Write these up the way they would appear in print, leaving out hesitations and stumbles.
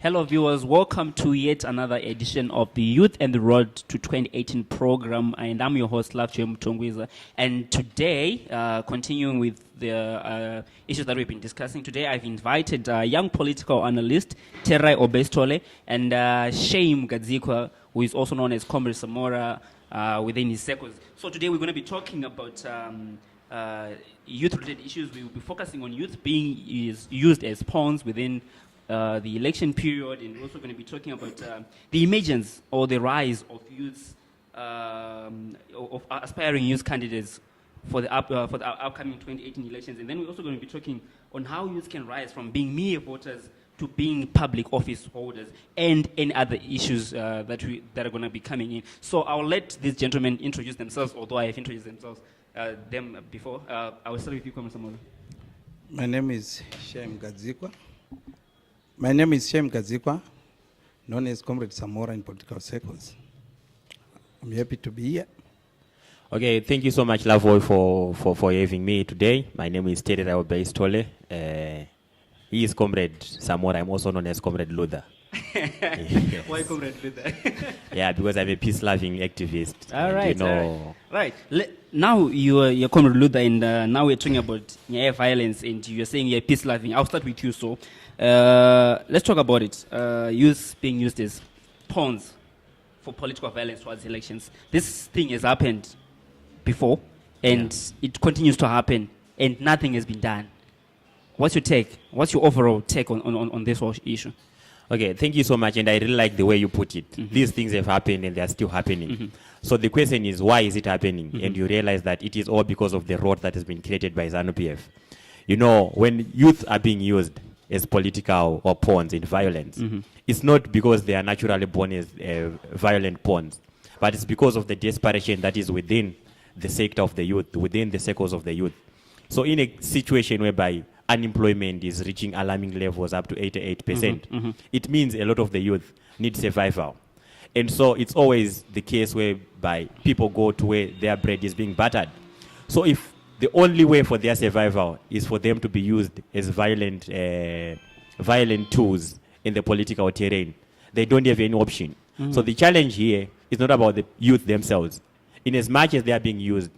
Hello viewers, welcome to yet another edition of the Youth and the Road to 2018 program, and I'm your host Lovejoy Mutongwiza. And today, continuing with the issues that we've been discussing, today I've invited young political analyst Tererai or Sithole and Shame Gadzikwa, who is also known as Comrade Samora within his circles. So today we're going to be talking about youth-related issues. We will be focusing on youth being used as pawns within the election period, and we're also going to be talking about the emergence or the rise of youths, of aspiring youth candidates for the upcoming 2018 elections. And then we're also going to be talking on how youth can rise from being mere voters to being public office holders, and any other issues that are going to be coming in. So I'll let these gentlemen introduce themselves, although I have introduced them before. I will start with you, Comrade Samora. My name is Shame Gadzikwa. My name is Shame Gadzikwa, known as Comrade Samora in political circles. I'm happy to be here. Okay, thank you so much, Lovejoy, for having me today. My name is Tererai Sithole. He is Comrade Samora. I'm also known as Comrade Luther. Why Comrade Luther? Yeah, because I'm a peace-loving activist. All right, right. Now you're Comrade Luther, and now we're talking about violence, and you're saying you're peace-loving. I'll start with you, so. Let's talk about it. Youth being used as pawns for political violence towards elections. This thing has happened before, and it continues to happen, and nothing has been done. What's your take? What's your overall take on this whole issue? Okay, thank you so much, and I really like the way you put it. Mm-hmm. These things have happened, and they are still happening. Mm-hmm. So the question is, why is it happening? Mm-hmm. And you realize that it is all because of the road that has been created by Zanu-PF. You know, when youth are being used as political or pawns in violence, mm-hmm. it's not because they are naturally born as violent pawns, but it's because of the desperation that is within the sector of the youth, within the circles of the youth. So in a situation whereby unemployment is reaching alarming levels up to 88%, mm-hmm. Mm-hmm. it means a lot of the youth need survival. And so it's always the case whereby people go to where their bread is being battered. So if the only way for their survival is for them to be used as violent tools in the political terrain, they don't have any option. Mm-hmm. So the challenge here is not about the youth themselves. In as much as they are being used,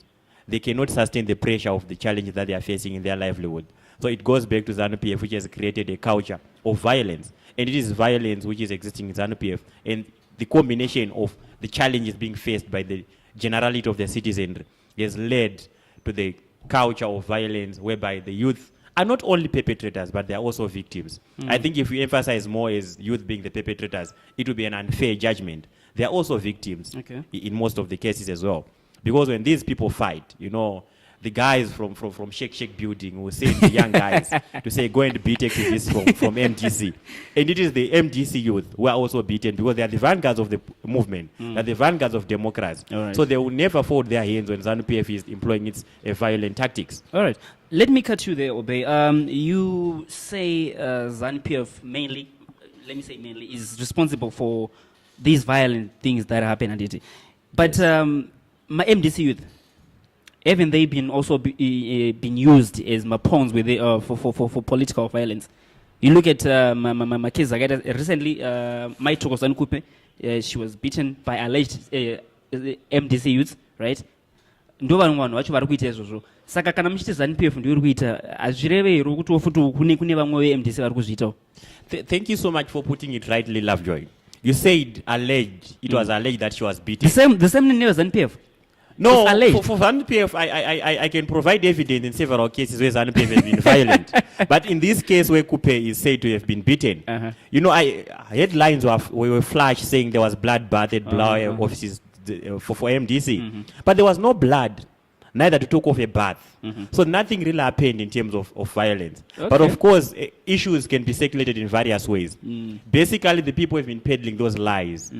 they cannot sustain the pressure of the challenge that they are facing in their livelihood. So it goes back to Zanu-PF, which has created a culture of violence. And it is violence which is existing in Zanu-PF. And the combination of the challenges being faced by the generality of the citizenry has led to the culture of violence whereby the youth are not only perpetrators, but they are also victims. I think if we emphasize more as youth being the perpetrators, it will be an unfair judgment. They are also victims in most of the cases as well. Because when these people fight, you know, the guys from Shake building will send the young guys to say, go and beat activists from MDC. And it is the MDC youth who are also beaten because they are the vanguards of the movement. They are the vanguards of democracy. Right. So they will never fold their hands when Zanu-PF is employing its violent tactics. All right. Let me cut you there, Obey. You say Zanu-PF mainly, is responsible for these violent things that happen at it. But my MDC youth, haven't they been also been used as pawns with for political violence? You look at my case recently, my Zanupf, she was beaten by alleged MDC youths, right? Ndovanwana vacho vari kuita izvozvo. Saka kana muchiti Zanu-PF ndiuri kuita, hazvireve here kuti futi kune vamwe ve-MDC vari kuzviitawo? Thank you so much for putting it rightly, Lovejoy. You said alleged. It was alleged that she was beaten. The same name as Zanu-PF. No, for Zanu-PF, I can provide evidence in several cases where Zanu-PF has been violent. But in this case where Coupe is said to have been beaten, you know, headlines were flashed saying there was bloodbath at Blower offices for MDC. But there was no blood, neither to talk of a bath. So nothing really happened in terms of violence. But of course, issues can be circulated in various ways. Basically, the people have been peddling those lies.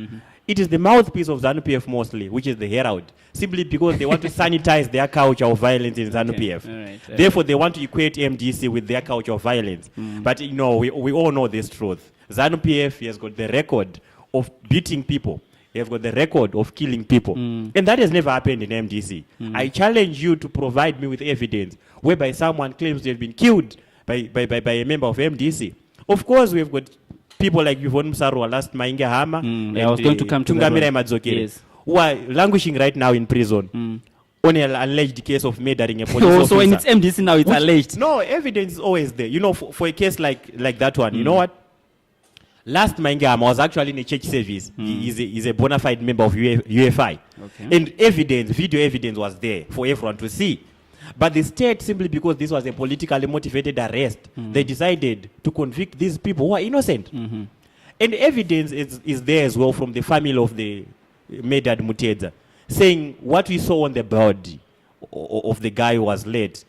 It is the mouthpiece of Zanu-PF mostly, which is the Herald, simply because they want to sanitize their culture of violence in Zanu-PF. Right. Therefore, they want to equate MDC with their culture of violence. But, you know, we all know this truth. Zanu-PF has got the record of beating people. They have got the record of killing people. And that has never happened in MDC. I challenge you to provide me with evidence whereby someone claims they have been killed by a member of MDC. Of course, we have got people like Yvonne Msarwa, last Mainge Hama, I was going to come to that Tungamira one. Madzokere, Yes. who are languishing right now in prison on an alleged case of murdering a police Oh, officer. so when it's MDC now, it's Which- alleged. No, evidence is always there. You know, for a case like that one, you know what? Last Mangam was actually in a church service. He's a bona fide member of UFI. Okay. And evidence, video evidence was there for everyone to see. But the state, simply because this was a politically motivated arrest, they decided to convict these people who are innocent. And evidence is there as well from the family of the murdered Muteza, saying what we saw on the body of the guy who was led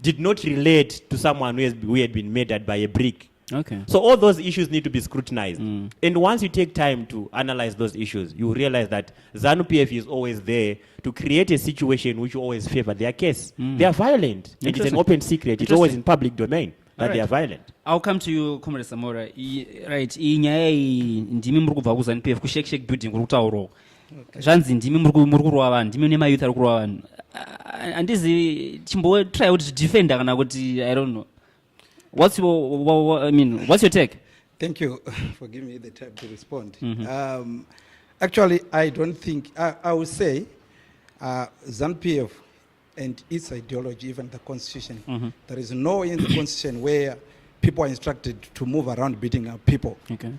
did not relate to someone who had been murdered by a brick. Okay. So all those issues need to be scrutinized. And once you take time to analyze those issues, you realize that Zanu-PF is always there to create a situation which always favor their case. They are violent. And it's an Interesting. open secret. It's always in public domain that Alright. they are violent. I'll come to you, Comrade Samora. Right, inyaya ndimi muri kubva kuZanu-PF kushake building kuri kutaurawo. Zvanzi ndimi muri kurova vanhu, ndimi nema youth ari kurova vanhu. Andizi chimbotry kuti defender kana kuti I don't know. What's your take? Thank you for giving me the time to respond. Actually, I don't think, I would say Zanu-PF and its ideology, even the constitution, there is no in the constitution where people are instructed to move around beating up people. Okay.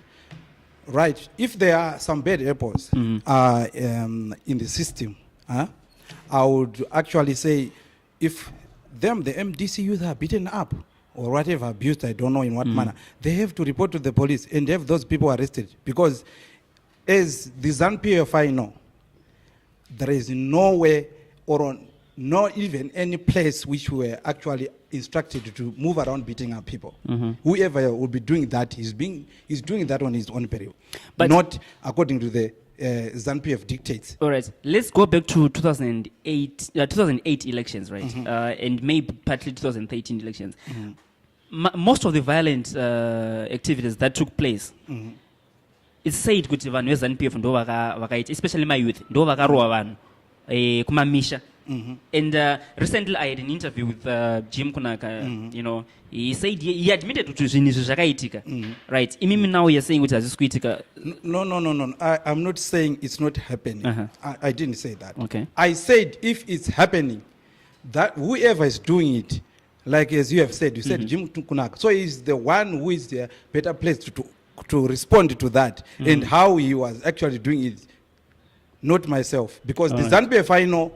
Right. If there are some bad apples in the system, I would actually say if the MDC youth are beaten up or whatever abused, I don't know in what manner, they have to report to the police and have those people arrested. Because as the Zanu-PF I know, there is no way or not even any place which were actually instructed to move around beating up people. Whoever will be doing that is doing that on his own peril, But- not according to the Zanu-PF dictates. All right, let's go back to 2008 elections, right? And maybe partly 2013 elections. Most of the violent activities that took place, it's said kuti vanhu veZanu-PF ndo vakaita, especially my youth, ndo vakarova vanhu kumamisha. And recently I had an interview with Jim Kunaka, you know, he said he admitted to zvinhu zvakaitika. Right, imimi now you're saying kuti hazvisi kuitika. No. I'm not saying it's not happening. I didn't say that. Okay. I said if it's happening, that whoever is doing it, like as you have said, you said Jim Kunaka. So he's the one who is the better placed to respond to that and how he was actually doing it, not myself. Because the Zanu-PF I know,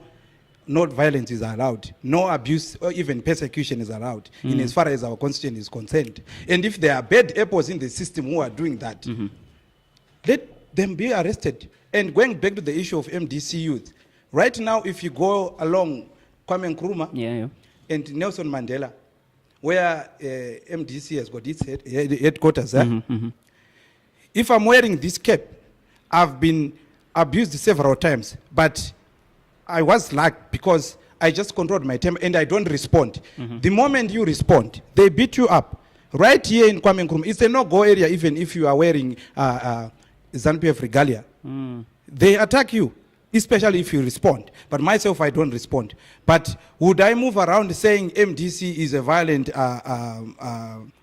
not violence is allowed, no abuse or even persecution is allowed in as far as our constitution is concerned. And if there are bad apples in the system who are doing that, let them be arrested. And going back to the issue of MDC youth, right now if you go along Kwame Nkrumah Yeah. and Nelson Mandela, where MDC has got its headquarters, if I'm wearing this cap, I've been abused several times, but I was lucky because I just controlled my temper and I don't respond. The moment you respond, they beat you up. Right here in Kwame Nkrumah, it's a no-go area even if you are wearing Zanu-PF regalia. They attack you, especially if you respond. But myself, I don't respond. But would I move around saying MDC is a violent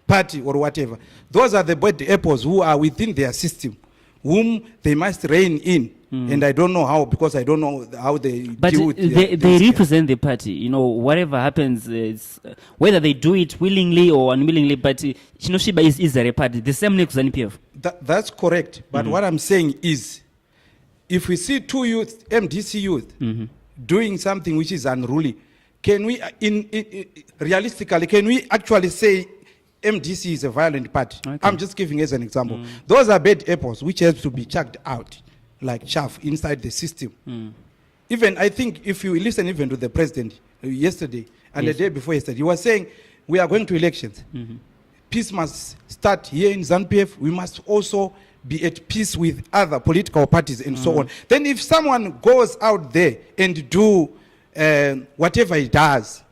party or whatever? Those are the bad apples who are within their system, whom they must rein in. And I don't know how, because I don't know how they But deal with they represent the party. You know, whatever happens, it's, whether they do it willingly or unwillingly, but Chinoshiba is a party. The same like Zanu-PF. That's correct. But what I'm saying is, if we see two youth, MDC youth, doing something which is unruly, can we, realistically, can we actually say MDC is a violent party? Okay. I'm just giving as an example. Those are bad apples which have to be chucked out like chaff inside the system. Even I think if you listen even to the president yesterday and the day before yesterday, he was saying we are going to elections. Peace must start here in Zanu-PF. We must also be at peace with other political parties and so on. Then if someone goes out there and do whatever he does,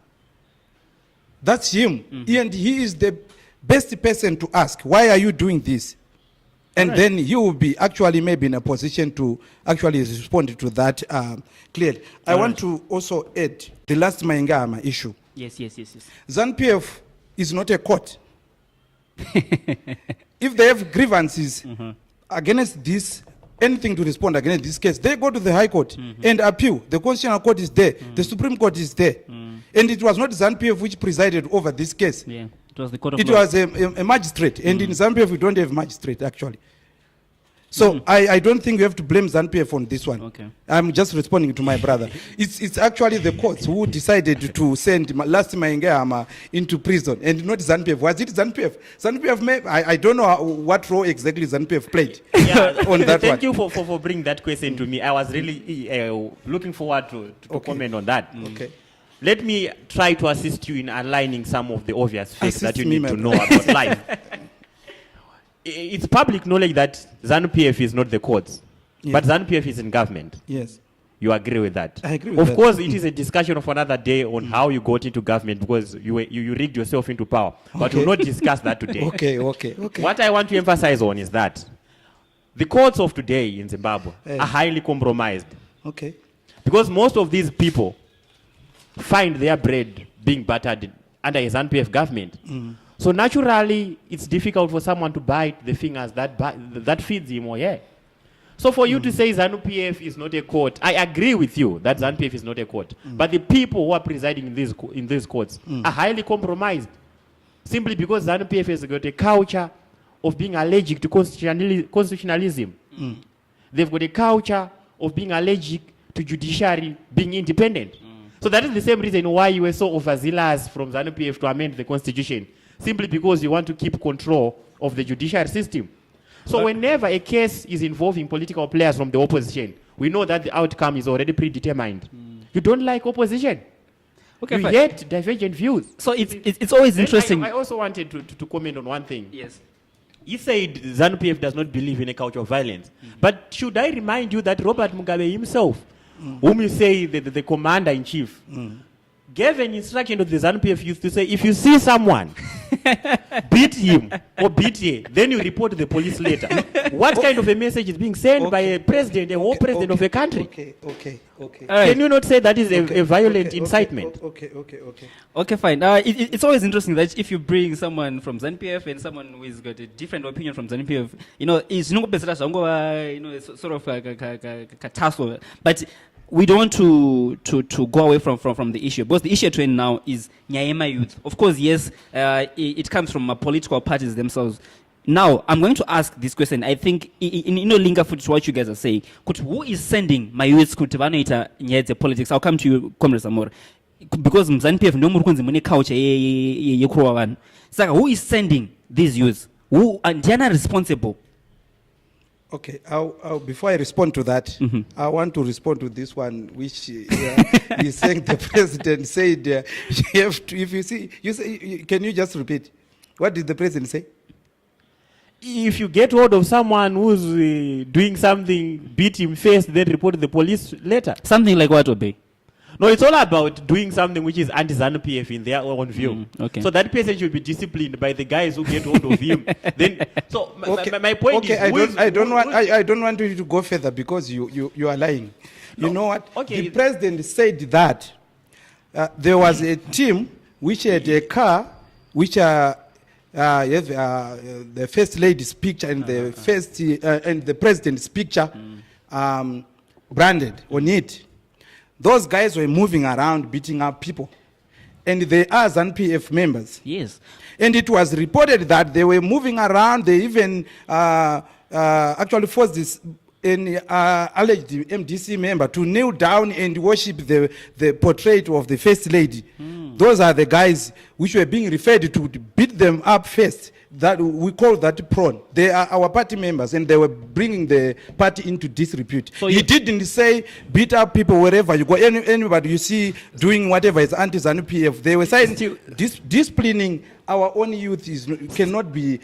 that's him. And he is the best person to ask, why are you doing this? And then he will be actually maybe in a position to actually respond to that clearly. I want to also add the last Maingama issue. Yes. Zanu-PF is not a court. If they have grievances against this, anything to respond against this case, they go to the High Court and appeal. The Constitutional Court is there. The Supreme Court is there. And it was not Zanu-PF which presided over this case. Yeah, it was the Court of It Law. was a magistrate. And in Zanu-PF, we don't have magistrate, actually. So I don't think we have to blame Zanu-PF on this one. Okay. I'm just responding to my brother. It's actually the courts who decided to send last Maingehama into prison and not Zanu-PF. Was it Zanu-PF? Zanu-PF, I don't know what role exactly Zanu-PF played on that Thank one. you for bringing that question to me. I was really looking forward to comment on that. Okay. Let me try to assist you in aligning some of the obvious facts Assist that you me, need my to know brother. about life. It's public knowledge that Zanu-PF is not the courts, Yeah. but Zanu-PF is in government. Yes. You agree with that? I agree with of that. course, it is a discussion of another day on how you got into government because you rigged yourself into power. But we'll not discuss that today. Okay. What I want to emphasize on is that the courts of today in Zimbabwe Hey. are highly compromised Okay. because most of these people find their bread being buttered under a Zanu-PF government. So naturally, it's difficult for someone to bite the fingers that feeds him or her. So for you to say Zanu-PF is not a court, I agree with you that Zanu-PF is not a court. But the people who are presiding in these courts are highly compromised. Simply because Zanu-PF has got a culture of being allergic to constitutionalism. They've got a culture of being allergic to judiciary being independent. So that is the same reason why you were so overzealous from Zanu-PF to amend the constitution. Simply because you want to keep control of the judiciary system. So whenever a case is involving political players from the opposition, we know that the outcome is already predetermined. You don't like opposition. Okay, you fine. hate divergent views. So it's always Then interesting. I also wanted to comment on one thing. Yes. He said Zanu-PF does not believe in a culture of violence. But should I remind you that Robert Mugabe himself, whom you say the commander-in-chief, gave an instruction to the Zanu-PF youth to say, if you see someone, beat him or beat her, then you report to the police later. What kind of a message is being sent by a president, a whole president of a country? Okay. All right. Can you not say that is a violent incitement? Okay. Fine. It's always interesting that if you bring someone from Zanu-PF and someone who has got a different opinion from Zanu-PF, it's not sort of a tussle. But we don't want to go away from the issue, because the issue trend now is Nyayema youth. Of course, yes, it comes from political parties themselves. Now, I'm going to ask this question. I think in linga foot to what you guys are saying. Who is sending my youths to the politics? I'll come to you, Comrade Samora. Because Zanu-PF no more kunzi mune culture yekuwa vanhu. Saka who is sending these youths? Who and they are responsible? Okay, before I respond to that, I want to respond to this one, which is saying the president said, you have to, if you see, can you just repeat? What did the president say? If you get hold of someone who's doing something, beat him first, then report to the police later. Something like what, Obey? No, it's all about doing something which is anti-Zanu-PF in their own view. Okay. So that person should be disciplined by the guys who get hold of him. Then, so my point is, I don't want you to go further because you are lying. No, you know what? okay. The president said that there was a team which had a car which have the first lady's picture and the first and the president's picture branded on it. Those guys were moving around, beating up people. And they are Zanu-PF members. Yes. And it was reported that they were moving around. They even actually forced this alleged MDC member to kneel down and worship the portrait of the First Lady. Those are the guys which were being referred to beat them up first. That we call that prawn. They are our party members, and they were bringing the party into disrepute. So he didn't say beat up people wherever you go. Anybody you see doing whatever is anti-Zanu-PF. They were saying disciplining our own youth cannot be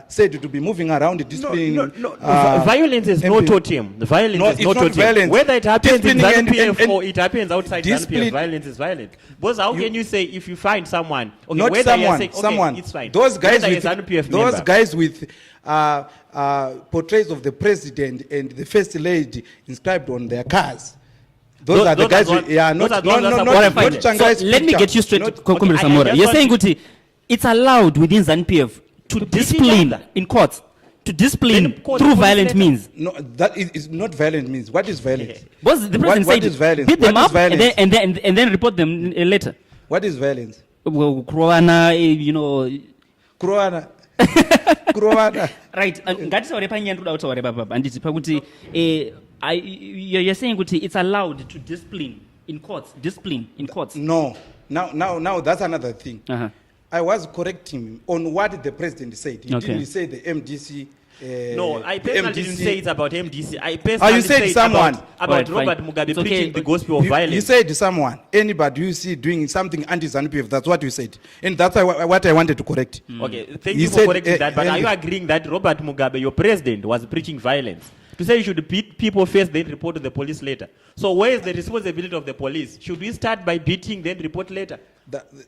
said to be moving around disciplining. No. Violence is not taught him. The violence is not taught him. Whether it happens in Zanu-PF or it happens outside Zanu-PF, violence is violent. Because how can you say if you find someone, okay, not whether someone, saying, okay, someone. It's fine. Those guys whether with a Zanu-PF those member, guys with portraits of the president and the first lady inscribed on their cars. Those are the guys. Not So let me get you straight to Comrade Samora. You're saying, Guti, it's allowed within Zanu-PF to beat each discipline other. in courts. To discipline Then court through police violent later. means. No, that is not violent means. What is violence? Because the president What said is violence? beat them What is up violence? and then report them later. What is violence? Well, Crowana, you know. Crowana. Crowana. Right. Ngatisaure panyaya ndoda kutaura baba handiti pakuti you're saying kuti it's allowed to discipline in courts. Discipline in courts. No. Now that's another thing. Uh-huh. I was correcting him on what the president said. He Okay. didn't say the MDC. No, I personally didn't say it's about MDC. I you personally said said someone. about Alright, Robert fine. Mugabe It's okay, preaching the but gospel of violence. You said someone, anybody you see doing something anti-Zanu-PF, that's what you said. And that's what I wanted to correct. Okay, thank He you for said, correcting that. But are you agreeing that Robert Mugabe, your president, was preaching violence? To say you should beat people first, then report to the police later. So where is the responsibility of the police? Should we start by beating, then report later?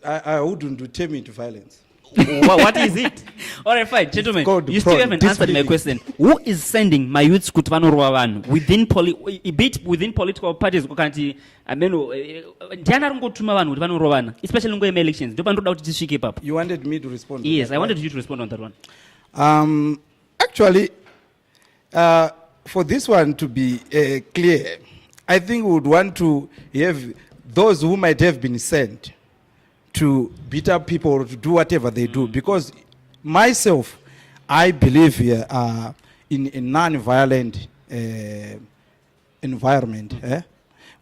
I wouldn't determine into violence. What is it? All right, fine, gentlemen. called You still haven't answered my disbelieving. question. Who is sending my youths kuti vanorova vanhu within political parties? Kukanti ameno ndiani ari kungotuma vanhu kuti vanorovana, especially nguva yema-elections. Ndo pandoda kuti tisvike ipapo. You wanted me to respond? Yes, to I that, wanted right? you to respond on that one. Actually, for this one to be clear, I think we would want to have those who might have been sent to beat up people or to do whatever they do. Because myself, I believe here in a non-violent environment.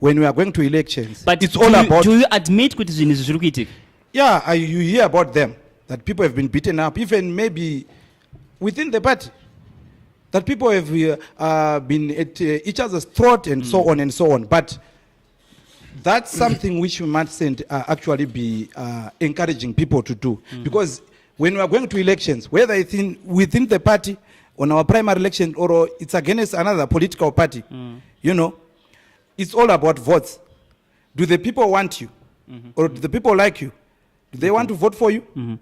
When we are going to elections, But it's all about... do you admit kuti zvinhu izvi zviri kuitika? Yeah, you hear about them, that people have been beaten up, even maybe within the party. That people have been at each other's throat and so on and so on. But that's something which we mustn't actually be encouraging people to do. Because when we are going to elections, whether it's within the party, on our primary election, or it's against another political party, you know, it's all about votes. Do the people want you? Or do the people like you? Do they want to vote for you?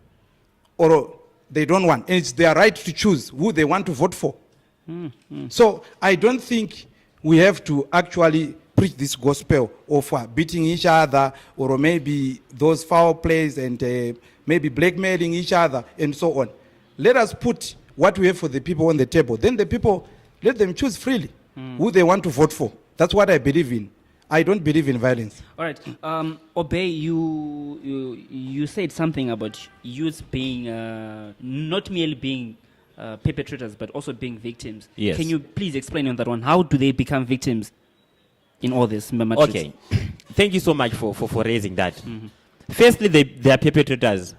Or they don't want? And it's their right to choose who they want to vote for. So I don't think we have to actually preach this gospel of beating each other, or maybe those foul plays and maybe blackmailing each other and so on. Let us put what we have for the people on the table. Then the people, let them choose freely who they want to vote for. That's what I believe in. I don't believe in violence. All right. Obey, you said something about youth being not merely being perpetrators, but also being victims. Yes. Can you please explain on that one? How do they become victims in all this? Matrix? Okay. Thank you so much for raising that. Firstly, they are perpetrators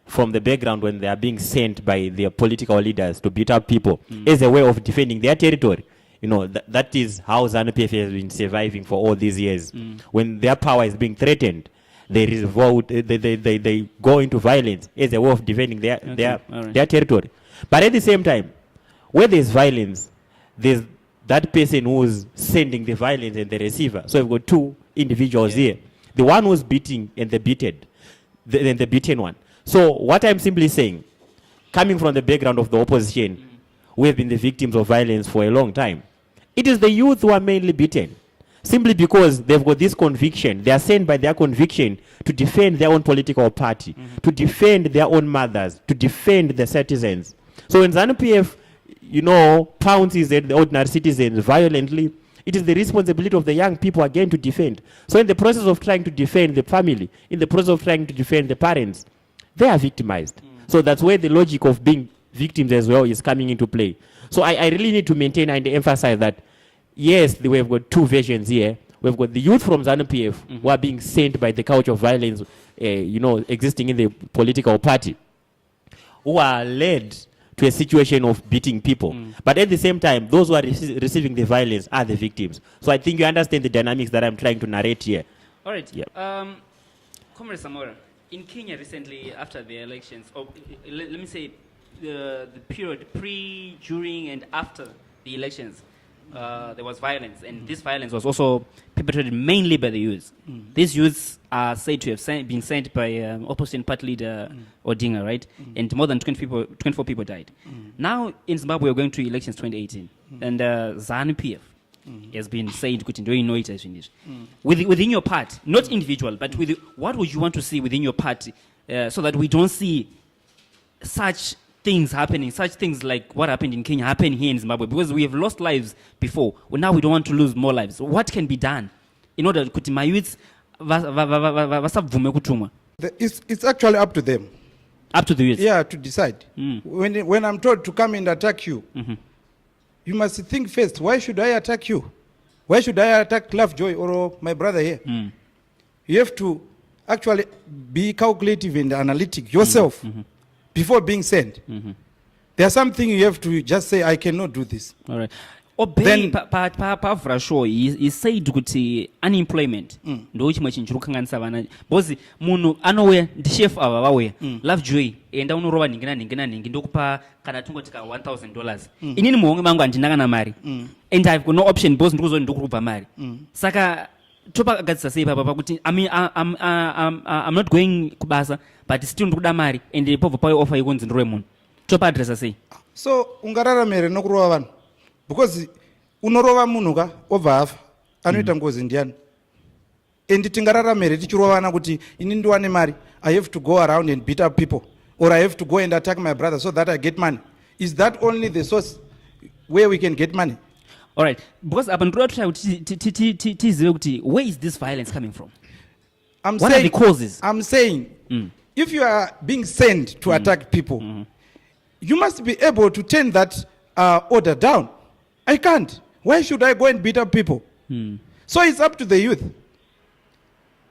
from the background when they are being sent by their political leaders to beat up people as a way of defending their territory. You know, that is how Zanu-PF has been surviving for all these years. When their power is being threatened, they revolt, they go into violence as a way of defending their territory. But at the same time, where there's violence, there's that person who's sending the violence and the receiver. So we've got two individuals here. The one who's beating and the beaten one. So what I'm simply saying, coming from the background of the opposition, we have been the victims of violence for a long time. It is the youth who are mainly beaten, simply because they've got this conviction. They are sent by their conviction to defend their own political party, to defend their own mothers, to defend the citizens. So when Zanu-PF, you know, pounces at the ordinary citizens violently, it is the responsibility of the young people again to defend. So in the process of trying to defend the family, in the process of trying to defend the parents, they are victimized. So that's where the logic of being victims as well is coming into play. So I really need to maintain and emphasize that, yes, we've got two versions here. We've got the youth from Zanu-PF who are being sent by the couch of violence, you know, existing in the political party, who are led to a situation of beating people. But at the same time, those who are receiving the violence are the victims. So I think you understand the dynamics that I'm trying to narrate here. All right. Yep. Comrade Samora, in Kenya recently, after the elections, or let me say the period pre, during, and after the elections, there was violence, and this violence was also perpetrated mainly by the youths. These youths are said to have been sent by opposition party leader Odinga, right? And more than 24 people died. Now in Zimbabwe, we're going to elections 2018, and Zanu-PF has been said, within your party, not individual, but what would you want to see within your party, so that we don't see such things happening, such things like what happened in Kenya, happen here in Zimbabwe? Because we have lost lives before. Well, now we don't want to lose more lives. What can be done in order to my youths vasabvume kutumwa? It's actually up to them. Up to the youth. Yeah, to decide. When I'm told to come and attack you, you must think first, why should I attack you? Why should I attack Lovejoy or my brother here? You have to actually be calculative and analytic yourself before being sent. There's something you have to just say, I cannot do this. All right. Obey pa sure he said kuti unemployment ndo chimwe chinhu chinokanganisa vana because munhu anouya ndishefu ava vauya Lovejoy enda unorova ningi ndokupa kana tungotika $1,000 inini muhomwe mangu handina kana mari and I've got no option because ndikuzoti ndokurupa mari saka topagadzisa sei papa pakuti I'm not going kubasa but still ndikuda mari and pobva payo offer ikunzi ndorwe munhu topaadresa sei? So ungararamere nokurova vanhu because unorova munhu ka obva afa anoita ngozi ndiani and tingararamere tichirovana kuti ini ndiwane mari I have to go around and beat up people or I have to go and attack my brother so that I get money. Is that only the source where we can get money? All right, because apa ndoda try kuti tizive kuti where is this violence coming from? What are the causes? I'm saying if you are being sent to attack people, you must be able to turn that order down. I can't. Why should I go and beat up people? So it's up to the youth.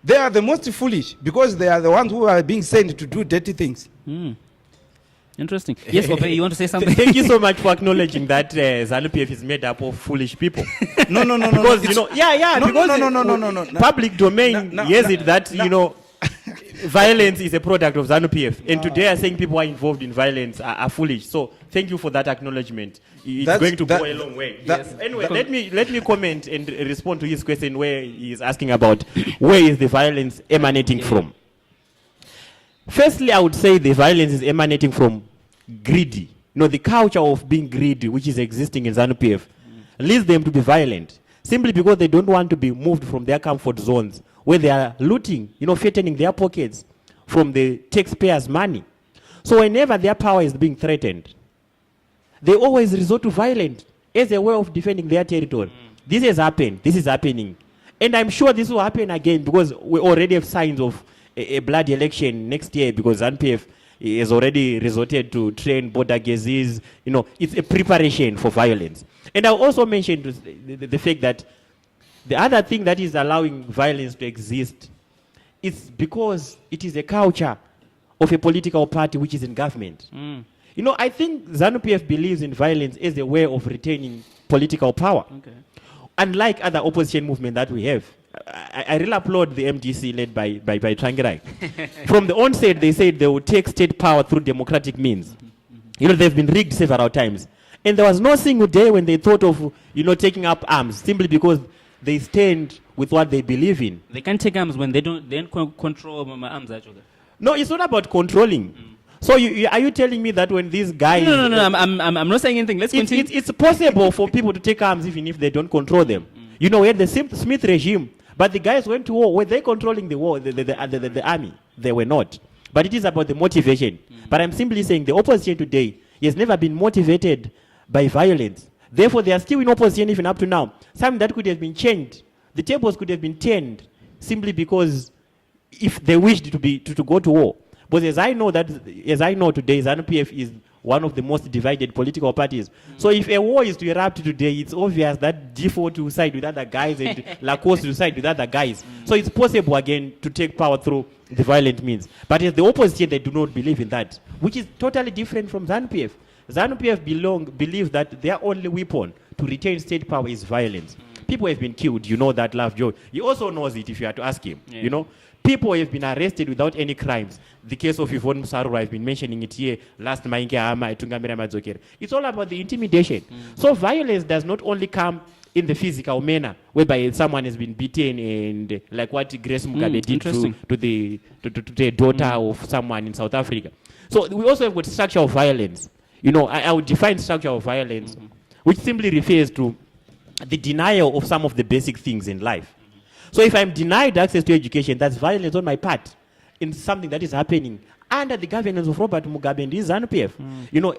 They are the most foolish because they are the ones who are being sent to do dirty things. Interesting. Yes, Obey, you want to say something? Thank you so much for acknowledging that Zanu-PF is made up of foolish people. No. Because, you know, because public domain hears it that, you know, violence is a product of Zanu-PF. And today are saying people who are involved in violence are foolish. So thank you for that acknowledgement. It's going to go a long way. Yes. Anyway, let me comment and respond to his question where he is asking about where is the violence emanating from. Firstly, I would say the violence is emanating from greedy. You know, the culture of being greedy, which is existing in Zanu-PF, leads them to be violent. Simply because they don't want to be moved from their comfort zones, where they are looting, you know, fattening their pockets from the taxpayers' money. So whenever their power is being threatened, they always resort to violence as a way of defending their territory. This has happened. This is happening. And I'm sure this will happen again because we already have signs of a bloody election next year because Zanu-PF has already resorted to train border gazes. You know, it's a preparation for violence. And I also mentioned the fact that the other thing that is allowing violence to exist is because it is a culture of a political party which is in government. You know, I think Zanu-PF believes in violence as a way of retaining political power. Okay. Unlike other opposition movements that we have. I really applaud the MDC led by Tererai. From the onset, they said they would take state power through democratic means. You know, they've been rigged several times. And there was no single day when they thought of, you know, taking up arms simply because they stand with what they believe in. They can't take arms when they don't control my arms actually. No, it's not about controlling. So are you telling me that when these guys... No, I'm not saying anything. Let's continue. It's possible for people to take arms even if they don't control them. You know, we had the Smith regime, but the guys went to war. Were they controlling the war, the army? They were not. But it is about the motivation. But I'm simply saying the opposition today has never been motivated by violence. Therefore, they are still in opposition even up to now. Something that could have been changed. The tables could have been turned simply because if they wished to go to war. But as I know today, Zanu-PF is one of the most divided political parties. So if a war is to erupt today, it's obvious that G4 to side with other guys and Lacoste to side with other guys. So it's possible again to take power through the violent means. But as the opposition, they do not believe in that, which is totally different from Zanu-PF. Zanu-PF believe that their only weapon to retain state power is violence. People have been killed, you know that, Lovejoy. He also knows it if you had to ask him, you know. People have been arrested without any crimes. The case of Yvonne Musarura, I've been mentioning it here last Mainge Ama, Tungamira Madzokere. It's all about the intimidation. So violence does not only come in the physical manner, whereby someone has been beaten and like what Grace Mugabe did to the daughter of someone in South Africa. So we also have got structure of violence. You know, I would define structure of violence, which simply refers to the denial of some of the basic things in life. So if I'm denied access to education, that's violence on my part in something that is happening. under the governance of Robert Mugabe and his Zanu-PF. You know,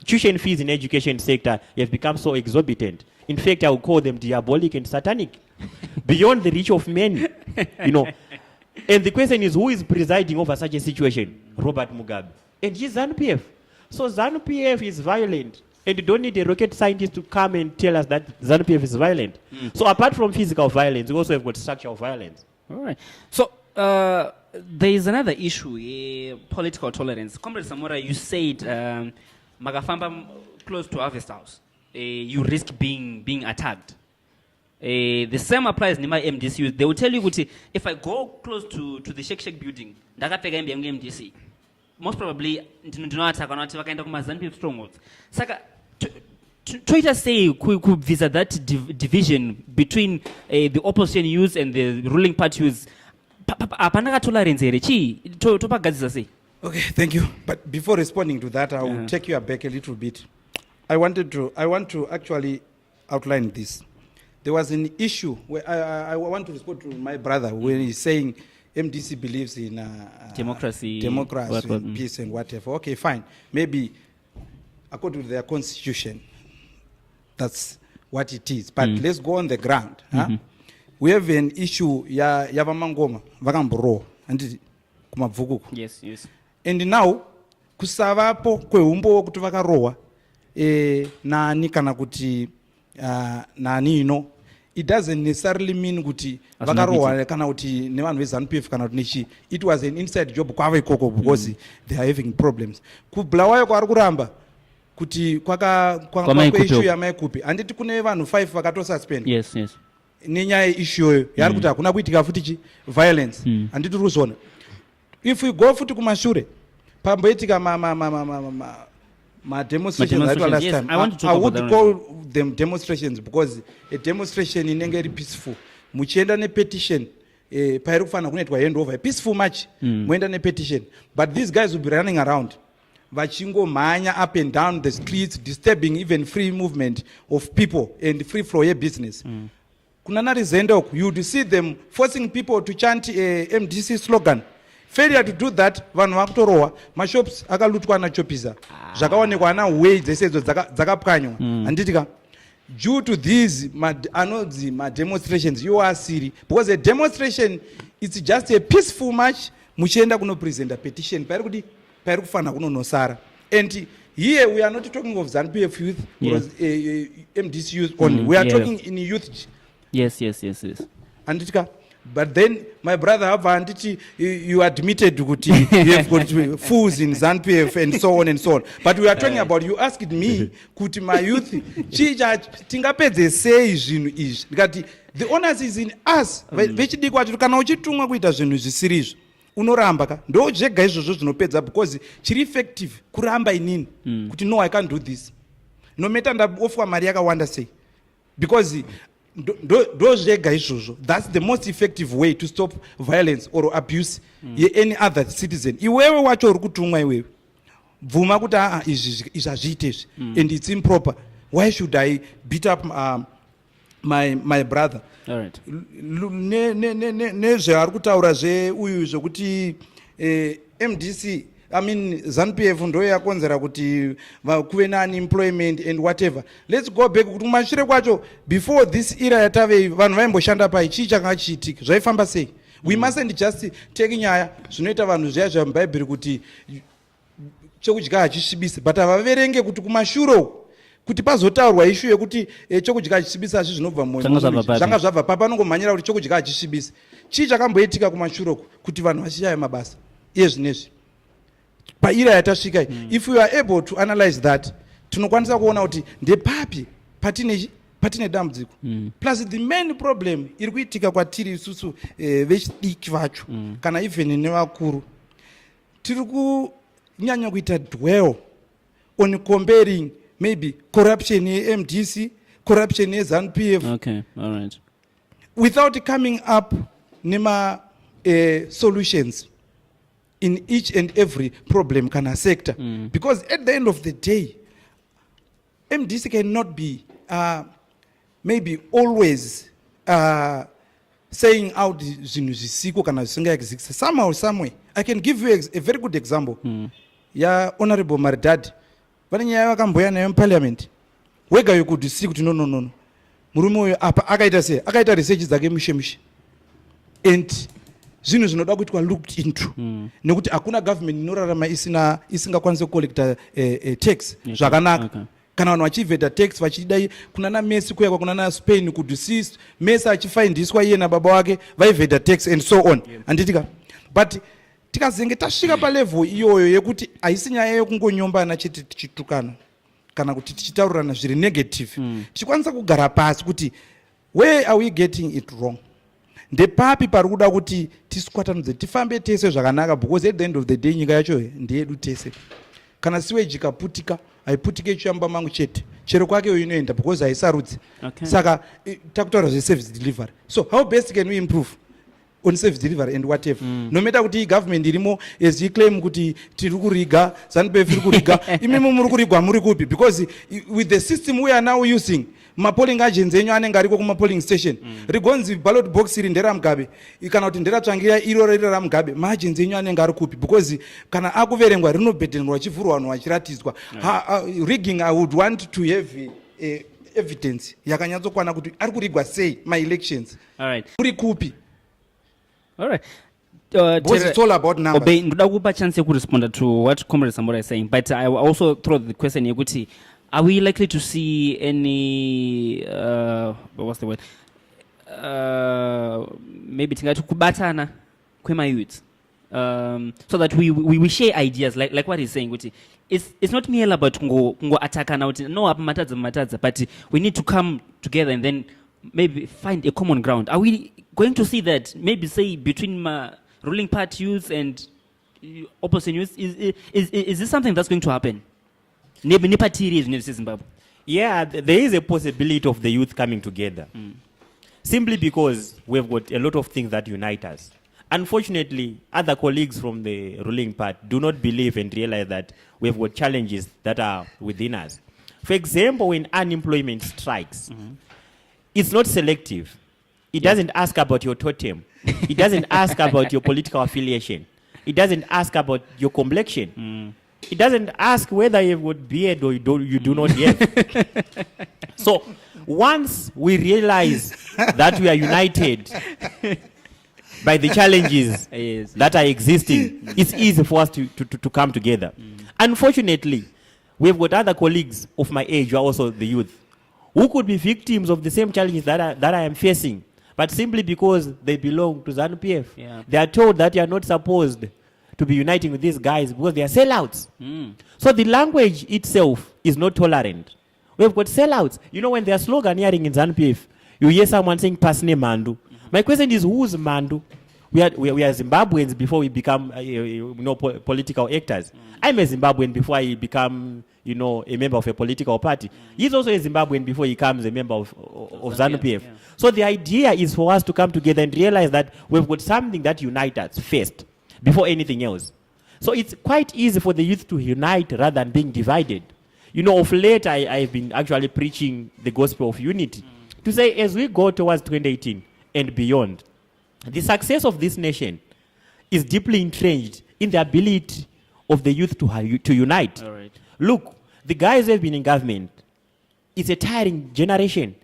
tuition fees in education sector have become so exorbitant. In fact, I would call them diabolic and satanic, beyond the reach of many. You know, and the question is, who is presiding over such a situation? Robert Mugabe and his Zanu-PF. So Zanu-PF is violent, and you don't need a rocket scientist to come and tell us that Zanu-PF is violent. So apart from physical violence, we also have got structural violence. All right. So there is another issue, political tolerance. Comrade Samora, you said Magafamba close to Harvest House, you risk being attacked. The same applies in my MDC. They will tell you, if I go close to the Shake building, MDC, most probably ndinoattack vanoti vakaenda kumaZanu-PF strongholds. Saka toita sei kubvisa that division between the opposition youth and the ruling party youth. Apana tolerance here chi topagadzisa sei? Okay, thank you. But before responding to that, I will take you back a little bit. I want to actually outline this. There was an issue where I want to respond to my brother when he's saying MDC believes in democracy and peace and whatever. Okay, fine. Maybe according to their constitution, that's what it is. But let's go on the ground. We have an issue yavamangoma vakamboro and kumabvukuku. Yes. And now kusavapo kweumbo kuti vakarohwa nani kana kuti nani ino, it doesn't necessarily mean kuti vakarohwa kana kuti nevanhu veZanu-PF kana kuti nechi. It was an inside job kwava ikoko because they are having problems. Kubulawayo kwari kuramba kuti kweissue yamaikupi handiti kune vanhu 5 vakatosuspend. Yes. Nenyaya issue yari kuti hakuna kuitika futi chi violence handiti ruzona. If we go futi kumashure pamboitika demonstrations that last time, I would call them demonstrations because a demonstration inenge iri peaceful. Muchienda ne petition pairi kufana kunoitwa handover, a peaceful march, muenda ne petition. But these guys will be running around vachingomhanya up and down the streets, disturbing even free movement of people and free flow of business. Kunana rizendo, you would see them forcing people to chant a MDC slogan. Failure to do that, vanhu vakutorohwa, mashops akalutwa nachopisa. Zvakaonekwa na way dzesedzo dzakapwanywa. Handitika due to these demonstrations you are serious because a demonstration it's just a peaceful march muchienda kuno present a petition pairi kufana kunonosara. And here we are not talking of Zanu-PF youth or MDC youth only. We are talking in youth. Yes. Anditika. But then my brother Havanditi, you admitted that you have got fools in Zanu-PF and so on and so on. But we are talking about, you asked me, kuti my youth, tingapedze sei zvinhu izvi. Because the onus is in us. Vechidikwa kuti kana uchitumwa kuita zvinhu zvisiri izvi, unoramba ka. Ndo zvega izvozvo zvinopedza because chiri effective kuramba inini. Kuti no, I can't do this. No matter ndaofwa mari yakawanda sei. Because that's the most effective way to stop violence or abuse any other citizen. Iwewe wacho uri kutumwa iwewe bvuma kuti izvi hazviite izvi and it's improper. Why should I beat up my brother? All right. Nezvaari kutaura zveuyu zvokuti MDC Zanu-PF ndo yakonzera kuti kuve unemployment and whatever. Let's go back kuti kumashure kwacho before this era yatave vanhu vaimboshanda pai chii chakanga chiitika zvaifamba sei. We mustn't just take nyaya zvinoita vanhu zviya zvamubhaibheri kuti chokudya hachisvibisi, but havaverenge kuti kumashure kuti pazotaurwa ishu yekuti chokudya hachisvibisi asi zvinobva zvanga zvabva papa anongomhanyira kuti chokudya hachisvibisi. Chii chakamboitika kumashure kuti vanhu vachishaya mabasa iye zvinezvi paira yatasvika. If we are able to analyze that, tinokwanisa kuona kuti ndepapi patine dambudziko. Plus the main problem iri kuitika kwatiri isusu vechidiki vacho kana even nevakuru, tiri kunyanya kuita dwell on comparing maybe corruption MDC, corruption Zanu-PF. Okay, all right. Without coming up nema solutions in each and every problem kana sector. Because at the end of the day, MDC cannot be maybe always saying out zvinhu zvisiko kana zvisingaexist somehow somewhere. I can give you a very good example. Honorable Maridad pane nyaya vakamboya nayo muparliament. Wega you could see kuti no murume uyo apa akaita research dzake mishe and zvinhu zvinoda kuitwa looked into nekuti hakuna government inorarama isingakwanisi kucollecta tax zvakanaka. Kana vanhu vachivheta tax vachidai kunana Messi kuya kunana Spain kudhusis Messi achifaindiswa iye nababa wake vaivheta tax and so on. Anditika but tikazenge tasvika palevel iyoyo yekuti haisi nyaya yekungonyombana chete tichitukana kana kuti tichitaurirana zviri negative tichikwanisa kugara pasi kuti where are we getting it wrong, ndepapi pari kuda kuti tisikwatanudze tifambe tese zvakanaka, because at the end of the day nyika yacho ndeyedu tese. Kana sewage ikaputika haiputike chiyamba mangu chete chero kwake uyu inoenda because haisarudzi. Saka takutaura zveservice delivery. So how best can we improve on service delivery and whatever? No matter kuti government irimo as you claim kuti tiri kuriga Zanu-PF iri kuriga imimo muri kurigwa muri kupi, because with the system we are now using polling agents enyu anenge ariko kuma polling station rigonzi ballot box iri ndera Mugabe kana kuti ndera Tsvangira iroro rira Mugabe agents enyu anenge ari kupi, because kana akuverengwa rinobhetenwa chivhurwa vanhu vachiratidzwa. Rigging I would want to have evidence yakanyatsokwana kuti ari kurigwa sei my elections. All right. Muri kupi. All right. Because it's all about numbers. Ndoda kupa chance to respond to what Comrade Samora is saying, but I will also throw the question yekuti, are we likely to see any what's the word? Maybe tingati kubatana kwema youth, so that we share ideas like what he's saying. Kuti it's not merely about kungo attackana uti no apa matadza, but we need to come together and then maybe find a common ground. Are we going to see that maybe say between ruling party youth and opposition youth? Is this something that's going to happen? Yeah, there is a possibility of the youth coming together. Simply because we've got a lot of things that unite us. Unfortunately, other colleagues from the ruling party do not believe and realize that we've got challenges that are within us. For example, when unemployment strikes, it's not selective. It doesn't ask about your totem. It doesn't ask about your political affiliation. It doesn't ask about your complexion. It doesn't ask whether you've got beard or you do not have. So once we realize that we are united by the challenges that are existing, it's easy for us to come together. Unfortunately, we've got other colleagues of my age who are also the youth, who could be victims of the same challenges that I am facing, but simply because they belong to Zanu-PF, they are told that you are not supposed to be uniting with these guys because they are sellouts. So the language itself is not tolerant. We've got sellouts. You know, when they are sloganeering in Zanu-PF, you hear someone saying Pasne Mandu. My question is, who's Mandu? We are Zimbabweans before we become political actors. I'm a Zimbabwean before I become a member of a political party. He's also a Zimbabwean before he becomes a member of Zanu-PF. So the idea is for us to come together and realize that we've got something that unites us first, before anything else. So it's quite easy for the youth to unite rather than being divided. Of late, I've been actually preaching the gospel of unity. To say, as we go towards 2018 and beyond, the success of this nation is deeply entrenched in the ability of the youth to unite. All right. Look, the guys who have been in government, it's a tiring generation.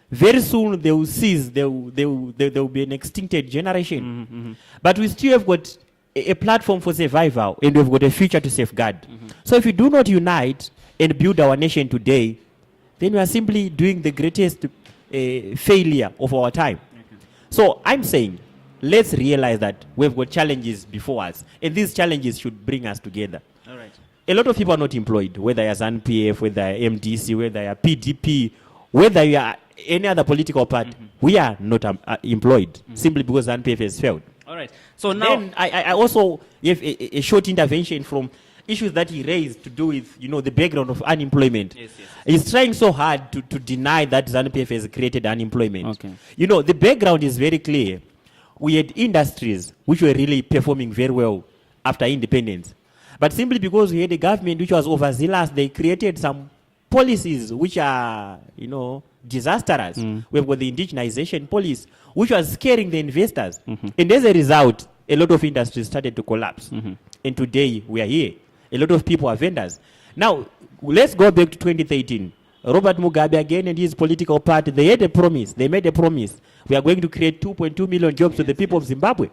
Very soon they will cease, there will be an extincted generation. But we still have got a platform for survival, and we've got a future to safeguard. So if we do not unite and build our nation today, then we are simply doing the greatest failure of our time. So I'm saying, let's realize that we've got challenges before us, and these challenges should bring us together. All right. A lot of people are not employed, whether you're Zanu-PF, whether you're MDC, whether you're PDP, whether you are any other political party. We are not employed, simply because Zanu-PF has failed. All right. So now, then I also have a short intervention from issues that he raised to do with the background of unemployment. He's trying so hard to deny that Zanu-PF has created unemployment. Okay. The background is very clear. We had industries which were really performing very well after independence. But simply because we had a government which was overzealous, they created some policies which are, disastrous. We've got the indigenization policy, which was scaring the investors. And as a result, a lot of industries started to collapse. And today we are here. A lot of people are vendors. Now, let's go back to 2013. Robert Mugabe again and his political party, they had a promise. They made a promise. We are going to create 2.2 million jobs to the people of Zimbabwe.